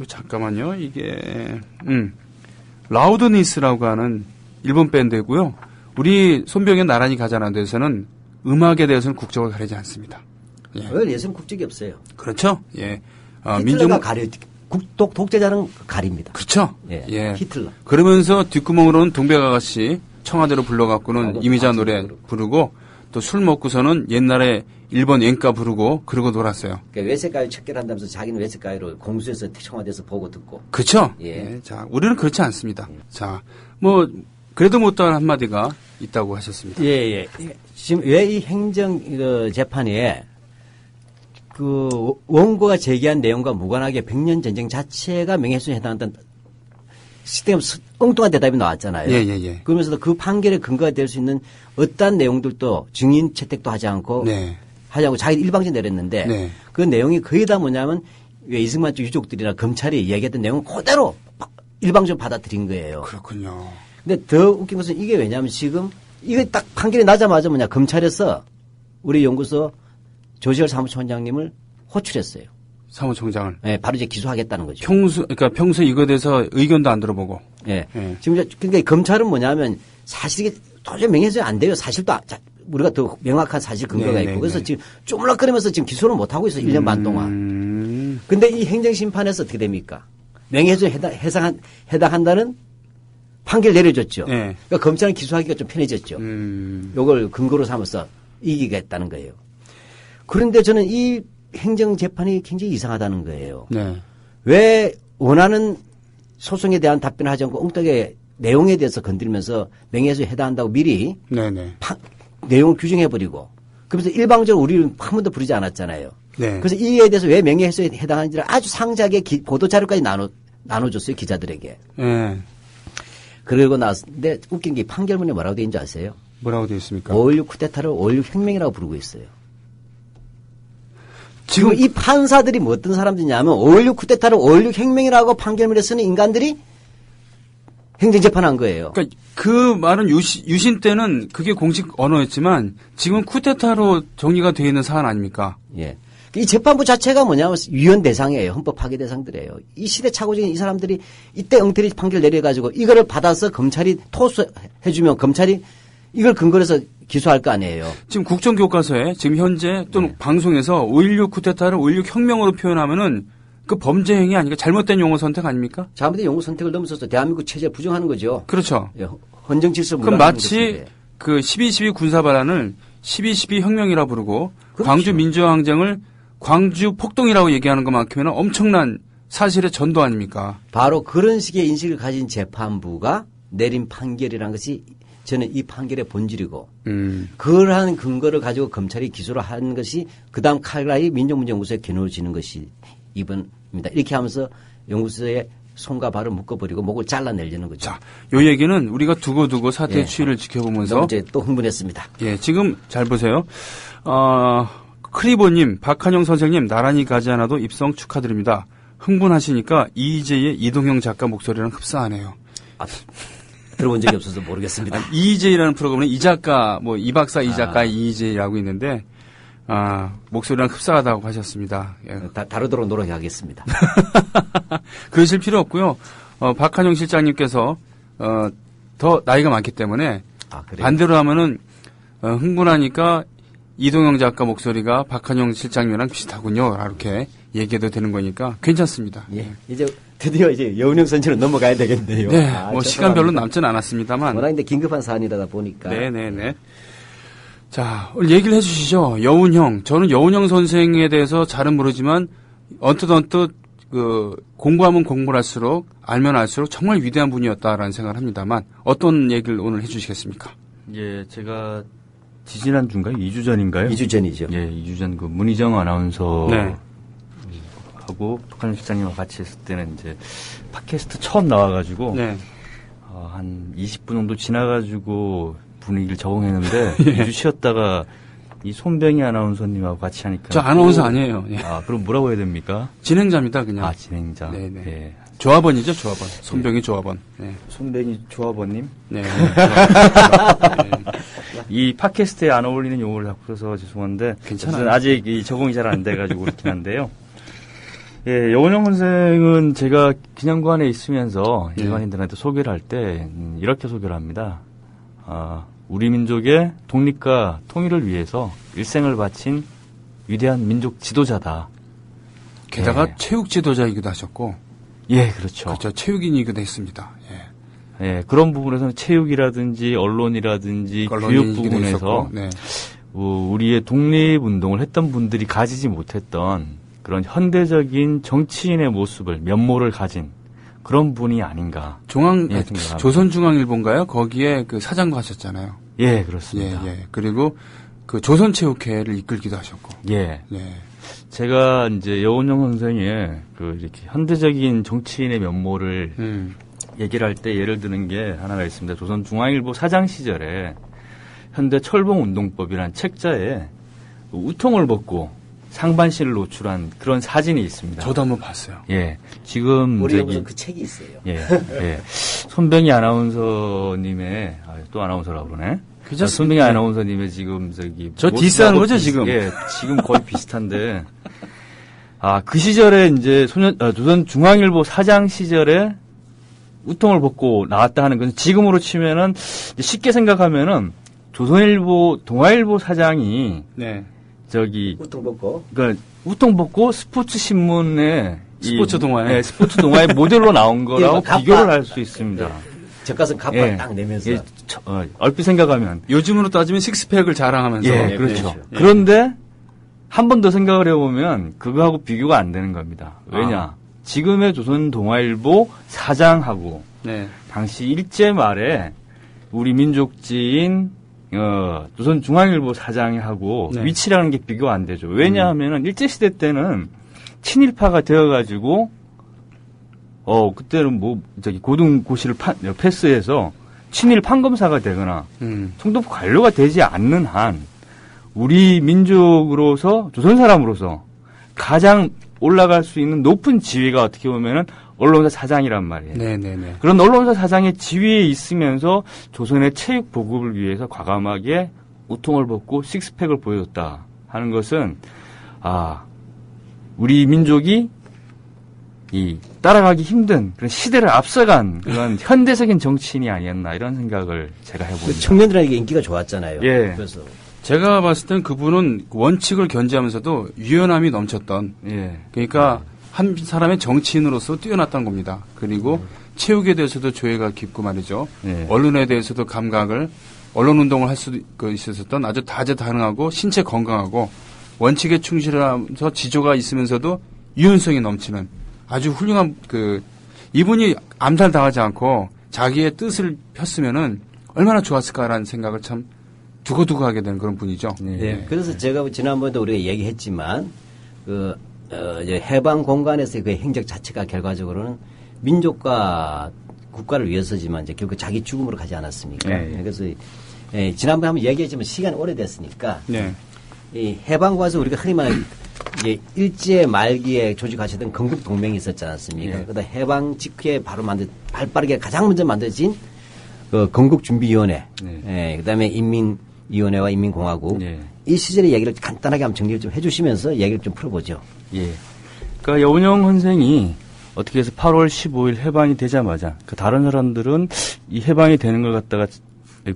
[SPEAKER 2] 잠깐만요. 이게 라우드니스라고 하는 일본 밴드고요. 우리 손병현 나란히 가자는 데서는 음악에 대해서는 국적을 가리지 않습니다. 예.
[SPEAKER 3] 왜 예선 국적이 없어요?
[SPEAKER 2] 그렇죠. 예.
[SPEAKER 3] 히틀러가 독재자는 가립니다.
[SPEAKER 2] 그렇죠.
[SPEAKER 3] 예.
[SPEAKER 2] 예.
[SPEAKER 3] 히틀러.
[SPEAKER 2] 그러면서 뒷구멍으로는 동백아가씨 청와대로 불러갖고는 이미자 노래 부르고 또 술 먹고서는 옛날에 일본演歌 부르고 그러고 놀았어요.
[SPEAKER 3] 그러니까 외색가요 척결한다면서 자기는 외색가요로 공수해서 청와대에서 보고 듣고.
[SPEAKER 2] 그렇죠?
[SPEAKER 3] 예.
[SPEAKER 2] 자, 우리는 그렇지 않습니다. 자, 뭐 그래도 못할 한마디가 있다고 하셨습니다.
[SPEAKER 3] 예. 지금 왜 이 행정 재판에 그 원고가 제기한 내용과 무관하게 백년 전쟁 자체가 명예훼손에 해당한다는 시스템 엉뚱한 대답이 나왔잖아요.
[SPEAKER 2] 예.
[SPEAKER 3] 그러면서도 그 판결에 근거가 될 수 있는 어떠한 내용들도 증인 채택도 하지 않고
[SPEAKER 2] 네.
[SPEAKER 3] 하지 않고 자기 일방적으로 내렸는데
[SPEAKER 2] 네.
[SPEAKER 3] 그 내용이 거의 다 뭐냐면 왜 이승만 쪽 유족들이나 검찰이 이야기했던 내용을 그대로 일방적으로 받아들인 거예요.
[SPEAKER 2] 그렇군요.
[SPEAKER 3] 근데 더 웃긴 것은 이게 왜냐하면 지금 이게 딱 판결이 나자마자 뭐냐 검찰에서 우리 연구소 조지열 사무총장님을 호출했어요.
[SPEAKER 2] 사무총장을.
[SPEAKER 3] 예, 바로 이제 기소하겠다는 거죠.
[SPEAKER 2] 그러니까 평소 이거에 대해서 의견도 안 들어보고.
[SPEAKER 3] 예.
[SPEAKER 2] 예.
[SPEAKER 3] 지금 그러니까 검찰은 뭐냐면 사실 이게 도저히 명예훼손이 안 돼요. 사실도 우리가 더 명확한 사실 근거가
[SPEAKER 2] 네,
[SPEAKER 3] 있고
[SPEAKER 2] 네,
[SPEAKER 3] 그래서
[SPEAKER 2] 네.
[SPEAKER 3] 지금 쪼물락거리면서 지금 기소를 못 하고 있어요. 1년 반 동안. 근데 이 행정심판에서 어떻게 됩니까? 명예훼손에 해당한다는 판결 내려줬죠.
[SPEAKER 2] 네.
[SPEAKER 3] 그러니까 검찰은 기소하기가 좀 편해졌죠. 요걸 근거로 삼아서 이기겠다는 거예요. 그런데 저는 이 행정재판이 굉장히 이상하다는 거예요.
[SPEAKER 2] 네.
[SPEAKER 3] 왜 원하는 소송에 대한 답변을 하지 않고 엉뚱하게 내용에 대해서 건드리면서 명예훼손에 해당한다고 미리
[SPEAKER 2] 네네.
[SPEAKER 3] 내용을 규정해버리고 그러면서 일방적으로 우리를 한 번도 부르지 않았잖아요.
[SPEAKER 2] 네.
[SPEAKER 3] 그래서 이에 대해서 왜 명예훼손에 해당하는지를 아주 상세하게 보도자료까지 나눠줬어요. 기자들에게.
[SPEAKER 2] 네.
[SPEAKER 3] 그러고 나왔는데 웃긴 게 판결문에 뭐라고 되어 있는지 아세요?
[SPEAKER 2] 뭐라고 되어 있습니까?
[SPEAKER 3] 5.16 쿠데타를 5.16 혁명이라고 부르고 있어요.
[SPEAKER 2] 지금
[SPEAKER 3] 이 판사들이 뭐 어떤 사람들이냐면 5.16 쿠데타를 5.16 혁명이라고 판결문에 쓰는 인간들이 행정재판한 거예요.
[SPEAKER 2] 그러니까 그 말은 유신 때는 그게 공식 언어였지만 지금은 쿠데타로 정리가 되어 있는 사안 아닙니까?
[SPEAKER 3] 예. 이 재판부 자체가 뭐냐면 위헌 대상이에요. 헌법 파괴 대상들이에요. 이 시대착오적인 이 사람들이 이때 엉터리 판결 내려가지고 이거를 받아서 검찰이 토수해주면 검찰이 이걸 근거로 해서 기소할 거 아니에요.
[SPEAKER 2] 지금 국정교과서에 지금 현재 또는
[SPEAKER 3] 네.
[SPEAKER 2] 방송에서 5.16 쿠데타를 5.16 혁명으로 표현하면은 그 범죄 행위 아니까 잘못된 용어 선택 아닙니까?
[SPEAKER 3] 잘못된 용어 선택을 넘어서서 대한민국 체제를 부정하는 거죠.
[SPEAKER 2] 그렇죠.
[SPEAKER 3] 예, 헌정 질서를
[SPEAKER 2] 그럼
[SPEAKER 3] 무너뜨리는
[SPEAKER 2] 마치
[SPEAKER 3] 것인데.
[SPEAKER 2] 그 12.12 군사반란을 12.12 혁명이라 부르고
[SPEAKER 3] 그렇죠.
[SPEAKER 2] 광주 민주항쟁을 광주 폭동이라고 얘기하는 것만큼은 엄청난 사실의 전도 아닙니까?
[SPEAKER 3] 바로 그런 식의 인식을 가진 재판부가 내린 판결이라는 것이 저는 이 판결의 본질이고 그러한 근거를 가지고 검찰이 기소를 한 것이 그다음 칼날이 민족문제연구소에 겨누어지는 것이 이번입니다. 이렇게 하면서 연구소에 손과 발을 묶어버리고 목을 잘라내려는 거죠.
[SPEAKER 2] 자, 요 얘기는 우리가 두고두고 사태의
[SPEAKER 3] 예.
[SPEAKER 2] 추이를 지켜보면서
[SPEAKER 3] 너무 이제 또 흥분했습니다.
[SPEAKER 2] 예, 지금 잘 보세요. 크리보님, 박한영 선생님 나란히 가지 않아도 입성 축하드립니다. 흥분하시니까 이희재의 이동형 작가 목소리랑 흡사하네요.
[SPEAKER 3] 들어본 적이 없어서 모르겠습니다.
[SPEAKER 2] 이희재라는 프로그램은 이 작가, 뭐 이 박사, 이 작가, 이희재라고 있는데 목소리랑 흡사하다고 하셨습니다. 예.
[SPEAKER 3] 다루도록 노력하겠습니다.
[SPEAKER 2] 그러실 필요 없고요. 박한영 실장님께서 더 나이가 많기 때문에
[SPEAKER 3] 그래요?
[SPEAKER 2] 반대로 하면은 흥분하니까 이동영 작가 목소리가 박한영 실장님이랑 비슷하군요. 이렇게 얘기해도 되는 거니까 괜찮습니다.
[SPEAKER 3] 예. 이제 드디어 이제 여운형 선체로 넘어가야 되겠네요.
[SPEAKER 2] 네, 뭐 시간 별로 남지는 않았습니다만.
[SPEAKER 3] 워낙 근데 긴급한 사안이다 보니까.
[SPEAKER 2] 네네네. 자, 오늘 얘기를 해주시죠. 여운형. 저는 여운형 선생에 대해서 잘은 모르지만 언뜻 공부하면 공부를 할수록 알면 알수록 정말 위대한 분이었다라는 생각을 합니다만 어떤 얘기를 오늘 해주시겠습니까?
[SPEAKER 4] 예, 제가 지지난주인가요? 2주 전인가요?
[SPEAKER 3] 2주 전이죠.
[SPEAKER 4] 예, 2주 전 그 문희정 아나운서
[SPEAKER 2] 네.
[SPEAKER 4] 하고 박한영 실장님과 같이 했을 때는 이제 팟캐스트 처음 나와가지고
[SPEAKER 2] 네.
[SPEAKER 4] 한 20분 정도 지나가지고 분위기를 적응했는데
[SPEAKER 2] 예.
[SPEAKER 4] 2주 쉬었다가 이 손병희 아나운서님하고 같이 하니까
[SPEAKER 2] 저 아나운서 아니에요. 예.
[SPEAKER 4] 그럼 뭐라고 해야 됩니까?
[SPEAKER 2] 진행자입니다, 그냥.
[SPEAKER 4] 진행자.
[SPEAKER 2] 네네.
[SPEAKER 4] 예.
[SPEAKER 2] 조합원이죠, 조합원. 손병희 조합원. 네.
[SPEAKER 4] 손병희 조합원님.
[SPEAKER 2] 네.
[SPEAKER 4] 이 팟캐스트에 안 어울리는 용어를 자꾸 써서 죄송한데
[SPEAKER 2] 괜찮아요.
[SPEAKER 4] 아직 이 적응이 잘 안 돼가지고 그렇긴 한데요. 예, 여운형 선생은 제가 기념관에 있으면서 일반인들한테 소개를 할 때 이렇게 소개를 합니다. 우리 민족의 독립과 통일을 위해서 일생을 바친 위대한 민족 지도자다.
[SPEAKER 2] 게다가
[SPEAKER 4] 예.
[SPEAKER 2] 체육 지도자이기도 하셨고.
[SPEAKER 4] 예, 그렇죠.
[SPEAKER 2] 그렇죠. 체육인이기도 했습니다. 예.
[SPEAKER 4] 예, 그런 부분에서는 체육이라든지 언론이라든지 교육
[SPEAKER 2] 언론인이기도
[SPEAKER 4] 부분에서
[SPEAKER 2] 했었고. 네.
[SPEAKER 4] 우리의 독립운동을 했던 분들이 가지지 못했던 그런 현대적인 정치인의 모습을, 면모를 가진 그런 분이 아닌가.
[SPEAKER 2] 조선중앙일보인가요? 거기에 그 사장도 하셨잖아요.
[SPEAKER 4] 예, 그렇습니다.
[SPEAKER 2] 예. 그리고 그 조선체육회를 이끌기도 하셨고.
[SPEAKER 4] 예. 제가 이제 여운형 선생의 그 이렇게 현대적인 정치인의 면모를 얘기를 할 때 예를 드는 게 하나가 있습니다. 조선중앙일보 사장 시절에 현대철봉운동법이라는 책자에 우통을 벗고 상반신을 노출한 그런 사진이 있습니다.
[SPEAKER 2] 저도 한번 봤어요.
[SPEAKER 4] 예. 지금
[SPEAKER 3] 우리가 무슨 그 책이 있어요.
[SPEAKER 4] 예. 손병희 아나운서님의 또 아나운서라고 그러네. 손병희 아나운서님의 지금
[SPEAKER 2] 저 디스하는 거죠, 지금?
[SPEAKER 4] 예. 지금 거의 비슷한데 그 시절에 이제 조선중앙일보 사장 시절에 우통을 벗고 나왔다 하는 건 지금으로 치면은 쉽게 생각하면은 조선일보, 동아일보 사장이
[SPEAKER 3] 우통 벗고
[SPEAKER 4] 그러니까 우통 벗고 스포츠 신문에
[SPEAKER 2] 스포츠 동아에
[SPEAKER 4] 스포츠 동아의 모델로 나온 거라고 비교를 할 수 있습니다.
[SPEAKER 3] 젖가슴 갑바 딱 내면서
[SPEAKER 4] 얼핏 생각하면
[SPEAKER 2] 요즘으로 따지면 식스팩을 자랑하면서
[SPEAKER 4] 그렇죠. 그런데 한 번 더 생각을 해보면 그거하고 비교가 안 되는 겁니다. 왜냐? 지금의 조선 동아일보 사장하고 당시 일제 말에 우리 민족지인 조선중앙일보 사장하고 위치라는 게 비교가 안 되죠. 왜냐하면은 일제시대 때는 친일파가 되어가지고 그때는 고등고시를 패스해서 친일 판검사가 되거나 총독부 관료가 되지 않는 한 우리 민족으로서 조선 사람으로서 가장 올라갈 수 있는 높은 지위가 어떻게 보면은 언론사 사장이란 말이에요.
[SPEAKER 2] 네네네.
[SPEAKER 4] 그런 언론사 사장의 지위에 있으면서 조선의 체육 보급을 위해서 과감하게 우통을 벗고 식스팩을 보여줬다 하는 것은 우리 민족이 이 따라가기 힘든 그런 시대를 앞서간 그런 현대적인 정치인이 아니었나 이런 생각을 제가 해봅니다.
[SPEAKER 3] 청년들에게 인기가 좋았잖아요.
[SPEAKER 4] 예.
[SPEAKER 3] 그래서
[SPEAKER 2] 제가 봤을 땐 그분은 원칙을 견지하면서도 유연함이 넘쳤던. 그러니까 한 사람의 정치인으로서 뛰어났던 겁니다. 그리고 체육에 대해서도 조예가 깊고 말이죠. 언론에 대해서도 감각을 언론 운동을 할 수 있었던 아주 다재다능하고 신체 건강하고 원칙에 충실하면서 지조가 있으면서도 유연성이 넘치는 아주 훌륭한 이분이 암살당하지 않고 자기의 뜻을 폈으면은 얼마나 좋았을까라는 생각을 참 두고두고 하게 되는 그런 분이죠.
[SPEAKER 3] 그래서 제가 지난번에도 우리가 얘기했지만 해방 공간에서의 그 행적 자체가 결과적으로는 민족과 국가를 위해서지만 이제 결국 자기 죽음으로 가지 않았습니까? 그래서 지난번에 한번 얘기했지만 시간이 오래됐으니까 이 해방과서 우리가 흔히 말하는 일제 말기에 조직하셨던 건국 동맹이 있었지 않았습니까? 그러다 해방 직후에 바로 발빠르게 가장 먼저 만들어진 그 건국준비위원회, 그다음에 인민위원회와 인민공화국 이 시절의 얘기를 간단하게 한번 정리를 좀 해주시면서 얘기를 좀 풀어보죠.
[SPEAKER 4] 그러니까 여운형 선생이 어떻게 해서 8월 15일 해방이 되자마자 다른 사람들은 이 해방이 되는 걸 갖다가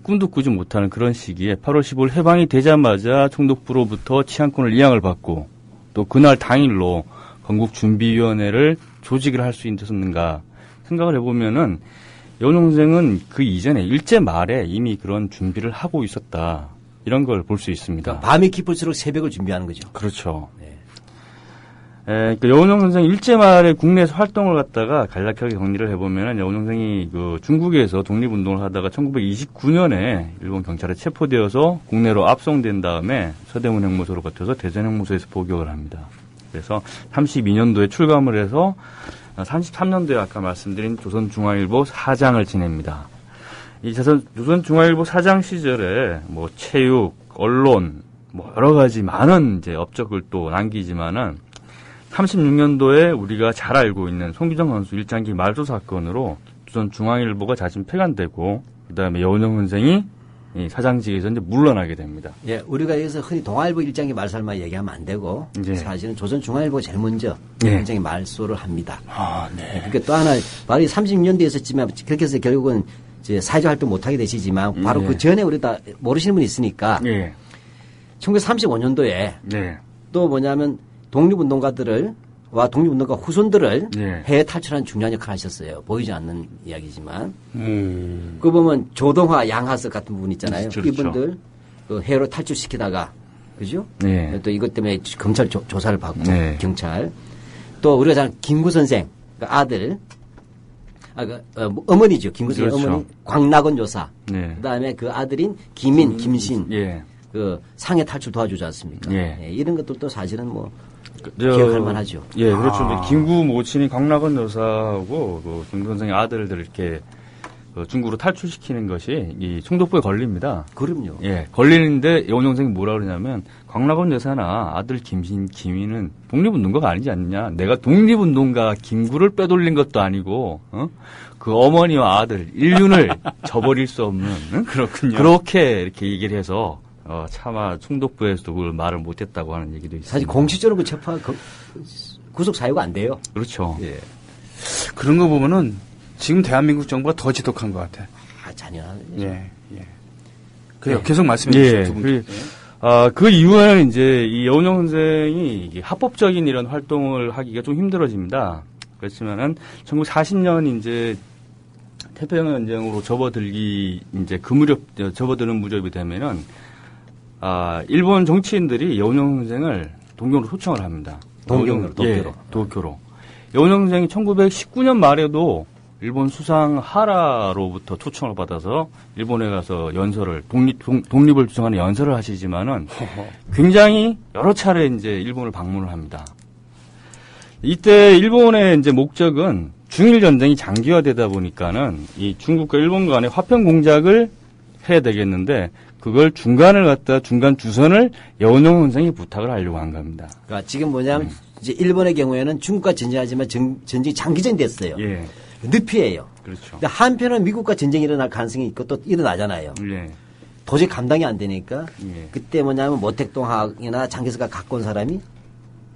[SPEAKER 4] 꿈도 꾸지 못하는 그런 시기에 8월 15일 해방이 되자마자 총독부로부터 치안권을 이양을 받고 또 그날 당일로 건국준비위원회를 조직을 할 수 있었는가 생각을 해보면은 여운형 선생은 그 이전에 일제 말에 이미 그런 준비를 하고 있었다. 이런 걸 볼 수 있습니다.
[SPEAKER 3] 그러니까 밤이 깊을수록 새벽을 준비하는 거죠.
[SPEAKER 4] 그렇죠. 그러니까 여운형 선생이 일제 말에 국내에서 활동을 갖다가 간략하게 정리를 해보면 여운형 선생이 중국에서 독립운동을 하다가 1929년에 일본 경찰에 체포되어서 국내로 압송된 다음에 서대문 형무소로 거쳐서 대전 형무소에서 복역을 합니다. 그래서 32년도에 출감을 해서 33년도에 아까 말씀드린 조선중앙일보 사장을 지냅니다. 이 조선중앙일보 사장 시절에 체육, 언론, 여러 가지 많은 이제 업적을 또 남기지만은 36년도에 우리가 잘 알고 있는 송기정 선수 일장기 말소 사건으로 조선중앙일보가 자진 폐간되고 그다음에 여운형 선생이 이 사장직에서 이제 물러나게 됩니다.
[SPEAKER 3] 우리가 여기서 흔히 동아일보 일장기 말소만 얘기하면 안 되고 사실은 조선중앙일보가 제일 먼저 일장기 말소를 합니다. 그러니까 또 하나 바로 30년대에 있었지만 그렇게 해서 결국은 이제 사회적 활동 못하게 되시지만 바로 그 전에 우리 다 모르시는 분이 있으니까 1935년도에 또 뭐냐면 독립운동가 후손들을 해외 탈출한 중요한 역할을 하셨어요. 보이지 않는 이야기지만. 그 보면 조동화, 양하석 같은 분 있잖아요.
[SPEAKER 4] 그렇죠.
[SPEAKER 3] 이분들 그 해외로 탈출시키다가 그죠?
[SPEAKER 4] 네.
[SPEAKER 3] 또 이것 때문에 검찰 조사를 받고
[SPEAKER 4] 네.
[SPEAKER 3] 경찰 또 우리가 잘 김구 선생 그 아들 어머니죠. 김구 선생
[SPEAKER 4] 그렇죠.
[SPEAKER 3] 어머니 광락원 여사.
[SPEAKER 4] 네.
[SPEAKER 3] 그다음에 그 아들인 김인 김신
[SPEAKER 4] 예.
[SPEAKER 3] 그 상해 탈출 도와주지 않습니까?
[SPEAKER 4] 예.
[SPEAKER 3] 예, 이런 것들도 사실은 뭐
[SPEAKER 4] 저,
[SPEAKER 3] 기억할 만하죠.
[SPEAKER 4] 예, 그렇죠. 김구 모친이 광락원 여사하고 그 김구 선생의 아들들 이렇게 그 중국으로 탈출시키는 것이 이 총독부에 걸립니다.
[SPEAKER 3] 그럼요.
[SPEAKER 4] 예, 걸리는데 여운형 선생이 뭐라 그러냐면 광락원 여사나 아들 김인은 독립운동가가 아니지 않느냐. 내가 독립운동가 김구를 빼돌린 것도 아니고 그 어머니와 아들 인륜을 저버릴 수 없는
[SPEAKER 2] 그렇군요.
[SPEAKER 4] 그렇게 이렇게 얘기를 해서 차마 총독부에서도 그걸 말을 못했다고 하는 얘기도 있습니다.
[SPEAKER 3] 사실 공식적으로 그 구속 사유가 안 돼요.
[SPEAKER 4] 그렇죠.
[SPEAKER 3] 예.
[SPEAKER 2] 그런 거 보면은 지금 대한민국 정부가 더 지독한 것 같아.
[SPEAKER 3] 잔인한.
[SPEAKER 2] 예. 그래요.
[SPEAKER 3] 네.
[SPEAKER 2] 계속 말씀해
[SPEAKER 4] 예.
[SPEAKER 2] 주세요. 두 분.
[SPEAKER 4] 그 이후에는 이제 이 여운형 선생이 이게 합법적인 이런 활동을 하기가 좀 힘들어집니다. 그렇지만은 1940년 이제 태평양 전쟁으로 접어드는 무렵이 되면은 일본 정치인들이 여운형 선생을 동경으로 초청을 합니다.
[SPEAKER 3] 동경으로, 도쿄로.
[SPEAKER 4] 예, 도쿄로. 여운형 선생이 1919년 말에도 일본 수상 하라로부터 초청을 받아서 일본에 가서 연설을 독립을 주장하는 연설을 하시지만은 굉장히 여러 차례 이제 일본을 방문을 합니다. 이때 일본의 이제 목적은 중일 전쟁이 장기화되다 보니까는 이 중국과 일본 간의 화평 공작을 해야 되겠는데 그걸 중간 주선을 여운형 선생이 부탁을 하려고 한 겁니다.
[SPEAKER 3] 그러니까 지금 뭐냐면 이제 일본의 경우에는 중국과 전쟁하지만 전쟁이 장기전이 됐어요.
[SPEAKER 4] 예.
[SPEAKER 3] 늪이에요.
[SPEAKER 4] 그렇죠.
[SPEAKER 3] 근데 한편은 미국과 전쟁이 일어날 가능성이 있고 또 일어나잖아요.
[SPEAKER 4] 예.
[SPEAKER 3] 도저히 감당이 안 되니까
[SPEAKER 4] 예.
[SPEAKER 3] 그때 뭐냐면 모택동학이나 장개석가 갖고 온 사람이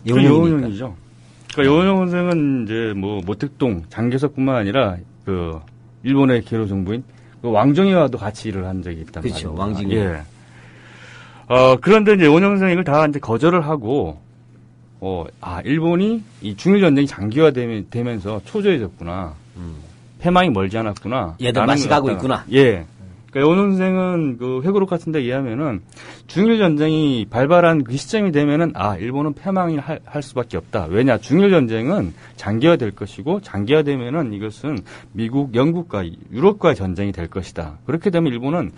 [SPEAKER 4] 여운형이죠. 그러니까 여운형 선생은 이제 뭐 모택동, 장개석뿐만 아니라 그 일본의 개로 정부인 그 왕정이와도 같이 일을 한 적이 있단
[SPEAKER 3] 그렇죠.
[SPEAKER 4] 말입니다.
[SPEAKER 3] 왕정이.
[SPEAKER 4] 예. 그런데 이제 여운형 선생이 이걸 다 이제 거절을 하고 일본이 이 중일 전쟁이 장기화되면서 초조해졌구나. 패망이 멀지 않았구나.
[SPEAKER 3] 얘들 맛이 가고 있구나.
[SPEAKER 4] 예. 그러니까 여운형 선생은 그 회고록 같은 데 의하면은 중일 전쟁이 발발한 그 시점이 되면은 일본은 패망이 할 수밖에 없다. 왜냐? 중일 전쟁은 장기화될 것이고 장기화되면은 이것은 미국, 영국과 유럽과의 전쟁이 될 것이다. 그렇게 되면 일본은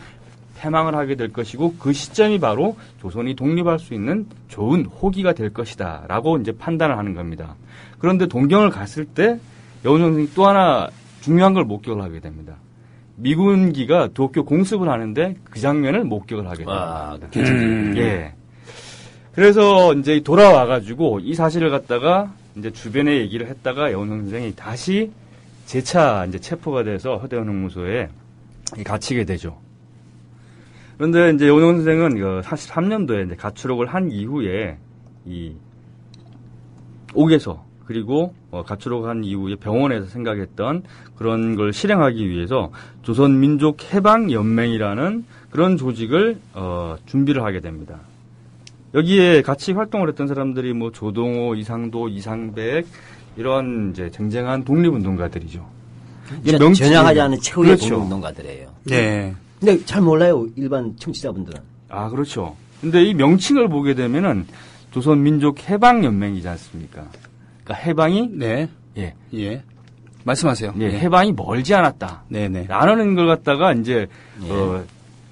[SPEAKER 4] 패망을 하게 될 것이고 그 시점이 바로 조선이 독립할 수 있는 좋은 호기가 될 것이다라고 이제 판단을 하는 겁니다. 그런데 동경을 갔을 때 여운형 선생이 또 하나 중요한 걸 목격을 하게 됩니다. 미군기가 도쿄 공습을 하는데 그 장면을 목격을 하게 됩니다. 예. 그래서 이제 돌아와가지고 이 사실을 갖다가 이제 주변에 얘기를 했다가 여운형 선생이 다시 재차 이제 체포가 돼서 허대원 형무소에 갇히게 되죠. 그런데 이제 여운형 선생은 43년도에 이제 가출옥을 한 이후에 이 옥에서 그리고 가출옥 한 이후에 병원에서 생각했던 그런 걸 실행하기 위해서 조선민족해방연맹이라는 그런 조직을 준비를 하게 됩니다. 여기에 같이 활동을 했던 사람들이 뭐 조동호, 이상도, 이상백 이런 이제 쟁쟁한 독립운동가들이죠.
[SPEAKER 3] 전향하지 않은 최후의
[SPEAKER 4] 그렇죠.
[SPEAKER 3] 독립운동가들이에요.
[SPEAKER 2] 네.
[SPEAKER 3] 근데 잘 몰라요 일반 청취자분들은.
[SPEAKER 4] 그렇죠. 근데 이 명칭을 보게 되면은 조선민족해방연맹이지 않습니까? 그러니까 해방이
[SPEAKER 2] 네.
[SPEAKER 4] 예.
[SPEAKER 2] 말씀하세요.
[SPEAKER 4] 예, 해방이 멀지 않았다.
[SPEAKER 2] 네네.
[SPEAKER 4] 라는 걸 갖다가 이제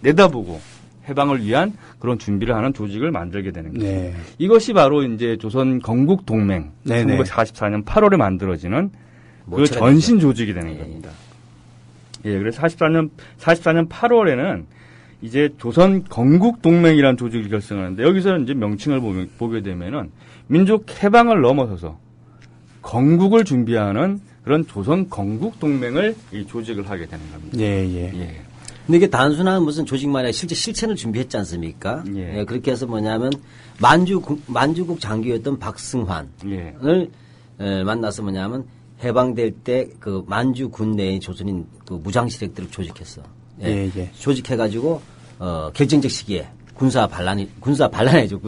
[SPEAKER 4] 내다보고 해방을 위한 그런 준비를 하는 조직을 만들게 되는 거죠.
[SPEAKER 2] 네.
[SPEAKER 4] 이것이 바로 이제 조선 건국 동맹
[SPEAKER 2] 네네.
[SPEAKER 4] 1944년 8월에 만들어지는 그 전신 조직이 되는 겁니다. 예, 그래서 44년 8월에는 이제 조선 건국 동맹이라는 조직을 결성하는데 여기서 이제 명칭을 보게 되면은 민족 해방을 넘어서서 건국을 준비하는 그런 조선 건국 동맹을 이 조직을 하게 되는 겁니다.
[SPEAKER 2] 예.
[SPEAKER 3] 근데 이게 단순한 무슨 조직만 아니라 실제 실천을 준비했지 않습니까?
[SPEAKER 4] 예.
[SPEAKER 3] 예, 그렇게 해서 뭐냐면 만주국 장교였던 박승환을 만나서 뭐냐면 해방될 때 그 만주 군 내의 조선인 그 무장 세력들을 조직했어.
[SPEAKER 2] 예.
[SPEAKER 3] 조직해가지고 결정적 시기에 군사 반란이죠.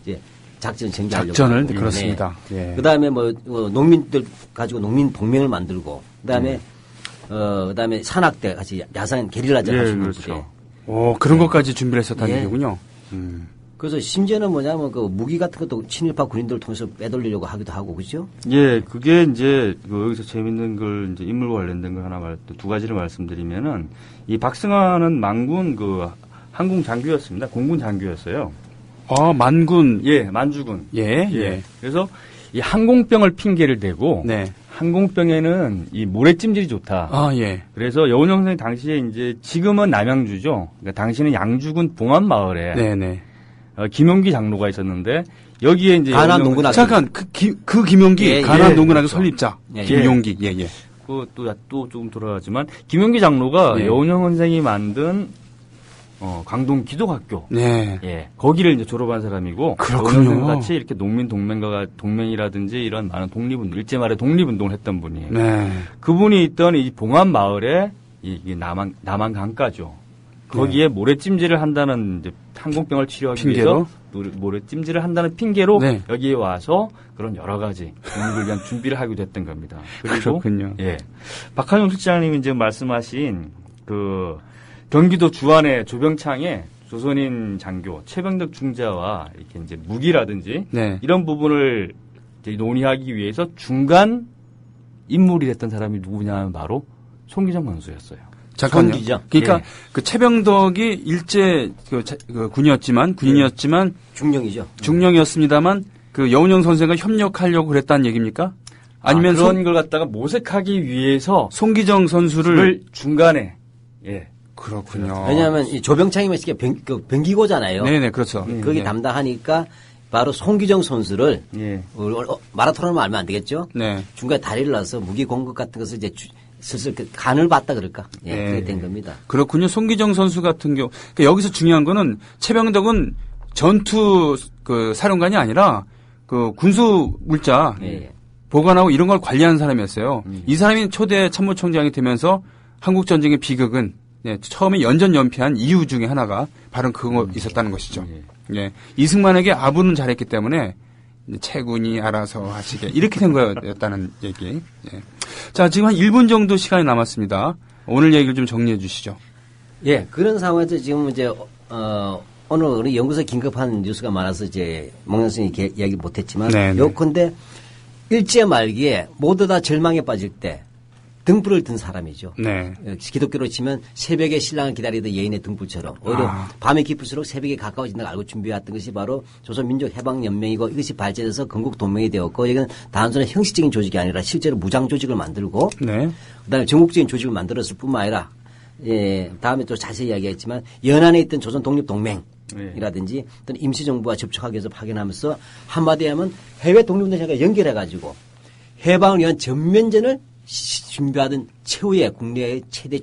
[SPEAKER 3] 이제 작전 전개하려고.
[SPEAKER 2] 작전을
[SPEAKER 3] 하고.
[SPEAKER 2] 그렇습니다.
[SPEAKER 3] 네.
[SPEAKER 2] 예.
[SPEAKER 3] 그다음에 농민들 가지고 농민 동맹을 만들고 그다음에 그다음에 산악대 같이 야산 게릴라전 하시는
[SPEAKER 4] 그렇죠.
[SPEAKER 3] 분들
[SPEAKER 2] 오, 그런 것까지 준비를 했었다는
[SPEAKER 3] 예.
[SPEAKER 2] 얘기군요.
[SPEAKER 3] 그래서 심지어는 뭐냐면 그 무기 같은 것도 친일파 군인들을 통해서 빼돌리려고 하기도 하고 그죠?
[SPEAKER 4] 예, 그게 이제 여기서 재밌는 걸 이제 인물과 관련된 걸 두 가지를 말씀드리면은 이 박승환은 만군 그 항공 장교였습니다. 공군 장교였어요.
[SPEAKER 2] 아, 만군.
[SPEAKER 4] 예, 만주군.
[SPEAKER 2] 예, 예.
[SPEAKER 4] 그래서 이 항공병을 핑계를 대고
[SPEAKER 2] 네.
[SPEAKER 4] 항공병에는 이 모래찜질이 좋다.
[SPEAKER 2] 아, 예.
[SPEAKER 4] 그래서 여운형 선생 당시에 이제 지금은 남양주죠. 그러니까 당시는 양주군 봉안마을에
[SPEAKER 2] 네네.
[SPEAKER 4] 김용기 장로가 있었는데 여기에 이제
[SPEAKER 3] 가난
[SPEAKER 4] 여운형
[SPEAKER 3] 농군학교.
[SPEAKER 2] 잠깐, 그 김용기,
[SPEAKER 3] 예,
[SPEAKER 2] 가난
[SPEAKER 4] 예,
[SPEAKER 2] 농군학교
[SPEAKER 4] 그렇죠.
[SPEAKER 2] 설립자.
[SPEAKER 3] 예,
[SPEAKER 2] 김용기, 예, 예.
[SPEAKER 4] 또 조금 돌아가지만 김용기 장로가
[SPEAKER 2] 예.
[SPEAKER 4] 여운형 선생이 만든 광동 기독학교.
[SPEAKER 2] 네.
[SPEAKER 4] 예, 거기를 이제 졸업한 사람이고
[SPEAKER 2] 그렇군요.
[SPEAKER 4] 여운형 같이 이렇게 농민 동맹이라든지 이런 많은 독립운동 일제 말에 독립운동을 했던 분이에요.
[SPEAKER 2] 네.
[SPEAKER 4] 그분이 있던 이 봉안 마을에 이게 남한 강가죠. 거기에 모래찜질을 한다는 이제 항공병을 치료하기
[SPEAKER 2] 핑계로?
[SPEAKER 4] 위해서 모래찜질을 한다는 핑계로
[SPEAKER 2] 네.
[SPEAKER 4] 여기에 와서 그런 여러 가지 독립을 위한 준비를 하게 됐던 겁니다. 그리고
[SPEAKER 2] 그렇군요.
[SPEAKER 4] 예, 박한용 실장님이 지금 말씀하신 그 경기도 주안의 조병창에 조선인 장교 최병덕 중자와 이렇게 이제 무기라든지
[SPEAKER 2] 네.
[SPEAKER 4] 이런 부분을 이제 논의하기 위해서 중간 인물이 됐던 사람이 누구냐 하면 바로 송기정 선수였어요.
[SPEAKER 2] 잠깐요.
[SPEAKER 3] 성기죠.
[SPEAKER 2] 그러니까
[SPEAKER 4] 예.
[SPEAKER 2] 그 최병덕이 일제 군이었지만
[SPEAKER 3] 중령이죠.
[SPEAKER 2] 중령이었습니다만 그 여운형 선생과 협력하려고 그랬다는 얘기입니까? 아니면
[SPEAKER 4] 그런 걸 갖다가 모색하기 위해서
[SPEAKER 2] 송기정 선수를
[SPEAKER 4] 를 중간에 예.
[SPEAKER 2] 그렇군요.
[SPEAKER 3] 왜냐하면 이 조병창이면 이게 병기고잖아요.
[SPEAKER 2] 네네 그렇죠.
[SPEAKER 3] 거기
[SPEAKER 4] 네.
[SPEAKER 3] 담당하니까 바로 송기정 선수를
[SPEAKER 4] 예.
[SPEAKER 3] 마라톤으로 알면 안 되겠죠?
[SPEAKER 2] 네.
[SPEAKER 3] 중간에 다리를 놔서 무기 공급 같은 것을 이제 슬슬 간을 봤다 그럴까? 예,
[SPEAKER 2] 네.
[SPEAKER 3] 그렇게 된 겁니다.
[SPEAKER 2] 그렇군요. 송기정 선수 같은 경우 그러니까 여기서 중요한 거는 최병덕은 전투 그 사령관이 아니라 그 군수 물자
[SPEAKER 3] 예.
[SPEAKER 2] 보관하고 이런 걸 관리하는 사람이었어요. 이 사람이 초대 참모총장이 되면서 한국 전쟁의 비극은 처음에 연전연패한 이유 중에 하나가 바로 그거 있었다는 것이죠. 예. 이승만에게 아부는 잘했기 때문에 채군이 알아서 하시게 이렇게 된 거였다는 얘기. 예. 자, 지금 한 1분 정도 시간이 남았습니다. 오늘 얘기를 좀 정리해 주시죠.
[SPEAKER 3] 예, 그런 상황에서 지금 이제 오늘 우리 연구소에 긴급한 뉴스가 많아서 이제 몽현 선생님이 이야기 못했지만
[SPEAKER 2] 네네.
[SPEAKER 3] 요컨대 일제 말기에 모두 다 절망에 빠질 때 등불을 든 사람이죠.
[SPEAKER 2] 네.
[SPEAKER 3] 기독교로 치면 새벽에 신랑을 기다리던 여인의 등불처럼 오히려 밤이 깊을수록 새벽에 가까워진다고 알고 준비해왔던 것이 바로 조선민족해방연맹이고 이것이 발전해서 건국동맹이 되었고 이건 단순한 형식적인 조직이 아니라 실제로 무장조직을 만들고
[SPEAKER 2] 네.
[SPEAKER 3] 그다음에 전국적인 조직을 만들었을 뿐만 아니라 예, 다음에 또 자세히 이야기했지만 연안에 있던 조선 독립동맹이라든지 또는 임시정부와 접촉하기 위해서 파견하면서 한마디 하면 해외 독립운동장과 연결해가지고 해방을 위한 전면전을 준비하던 최후의 국내의 최대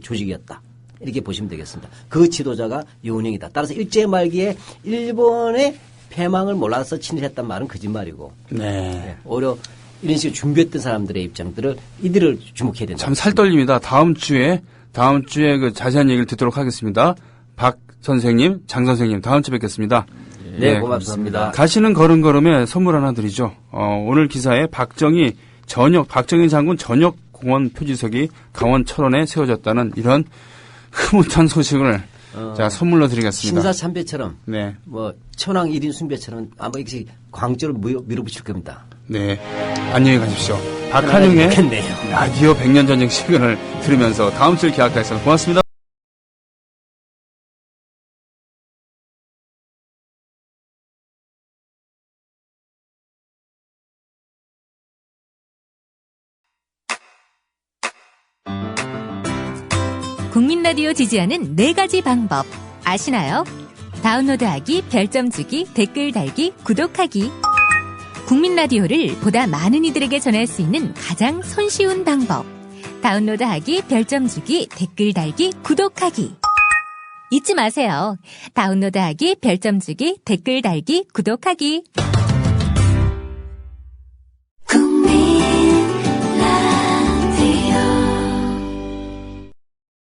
[SPEAKER 3] 조직이었다. 이렇게 보시면 되겠습니다. 그 지도자가 여운형이다. 따라서 일제 말기에 일본의 패망을 몰라서 친일했단 말은 거짓말이고
[SPEAKER 2] 네.
[SPEAKER 3] 오히려 이런 식으로 준비했던 사람들의 입장들을 이들을 주목해야 된다.
[SPEAKER 2] 참 살떨립니다. 다음 주에 그 자세한 얘기를 듣도록 하겠습니다. 박 선생님, 장 선생님, 다음 주에 뵙겠습니다.
[SPEAKER 3] 네, 고맙습니다.
[SPEAKER 2] 가시는 걸음걸음에 선물 하나 드리죠. 오늘 기사에 박정희 장군 전역 공원 표지석이 강원 철원에 세워졌다는 이런 흐뭇한 소식을 자, 선물로 드리겠습니다.
[SPEAKER 3] 신사참배처럼
[SPEAKER 2] 네.
[SPEAKER 3] 뭐 천왕 1인 숭배처럼 아마 이렇게 광주를 밀어붙일 겁니다.
[SPEAKER 2] 네. 안녕히 가십시오. 박한용의
[SPEAKER 3] 좋겠네요.
[SPEAKER 2] 라디오 100년 전쟁 시간을 들으면서 다음 주에 기약하겠습니다. 고맙습니다.
[SPEAKER 5] 국민 라디오 지지하는 4가지 방법 아시나요? 다운로드하기, 별점 주기, 댓글 달기, 구독하기. 국민 라디오를 보다 많은 이들에게 전할 수 있는 가장 손쉬운 방법. 다운로드하기, 별점 주기, 댓글 달기, 구독하기. 잊지 마세요. 다운로드하기, 별점 주기, 댓글 달기, 구독하기.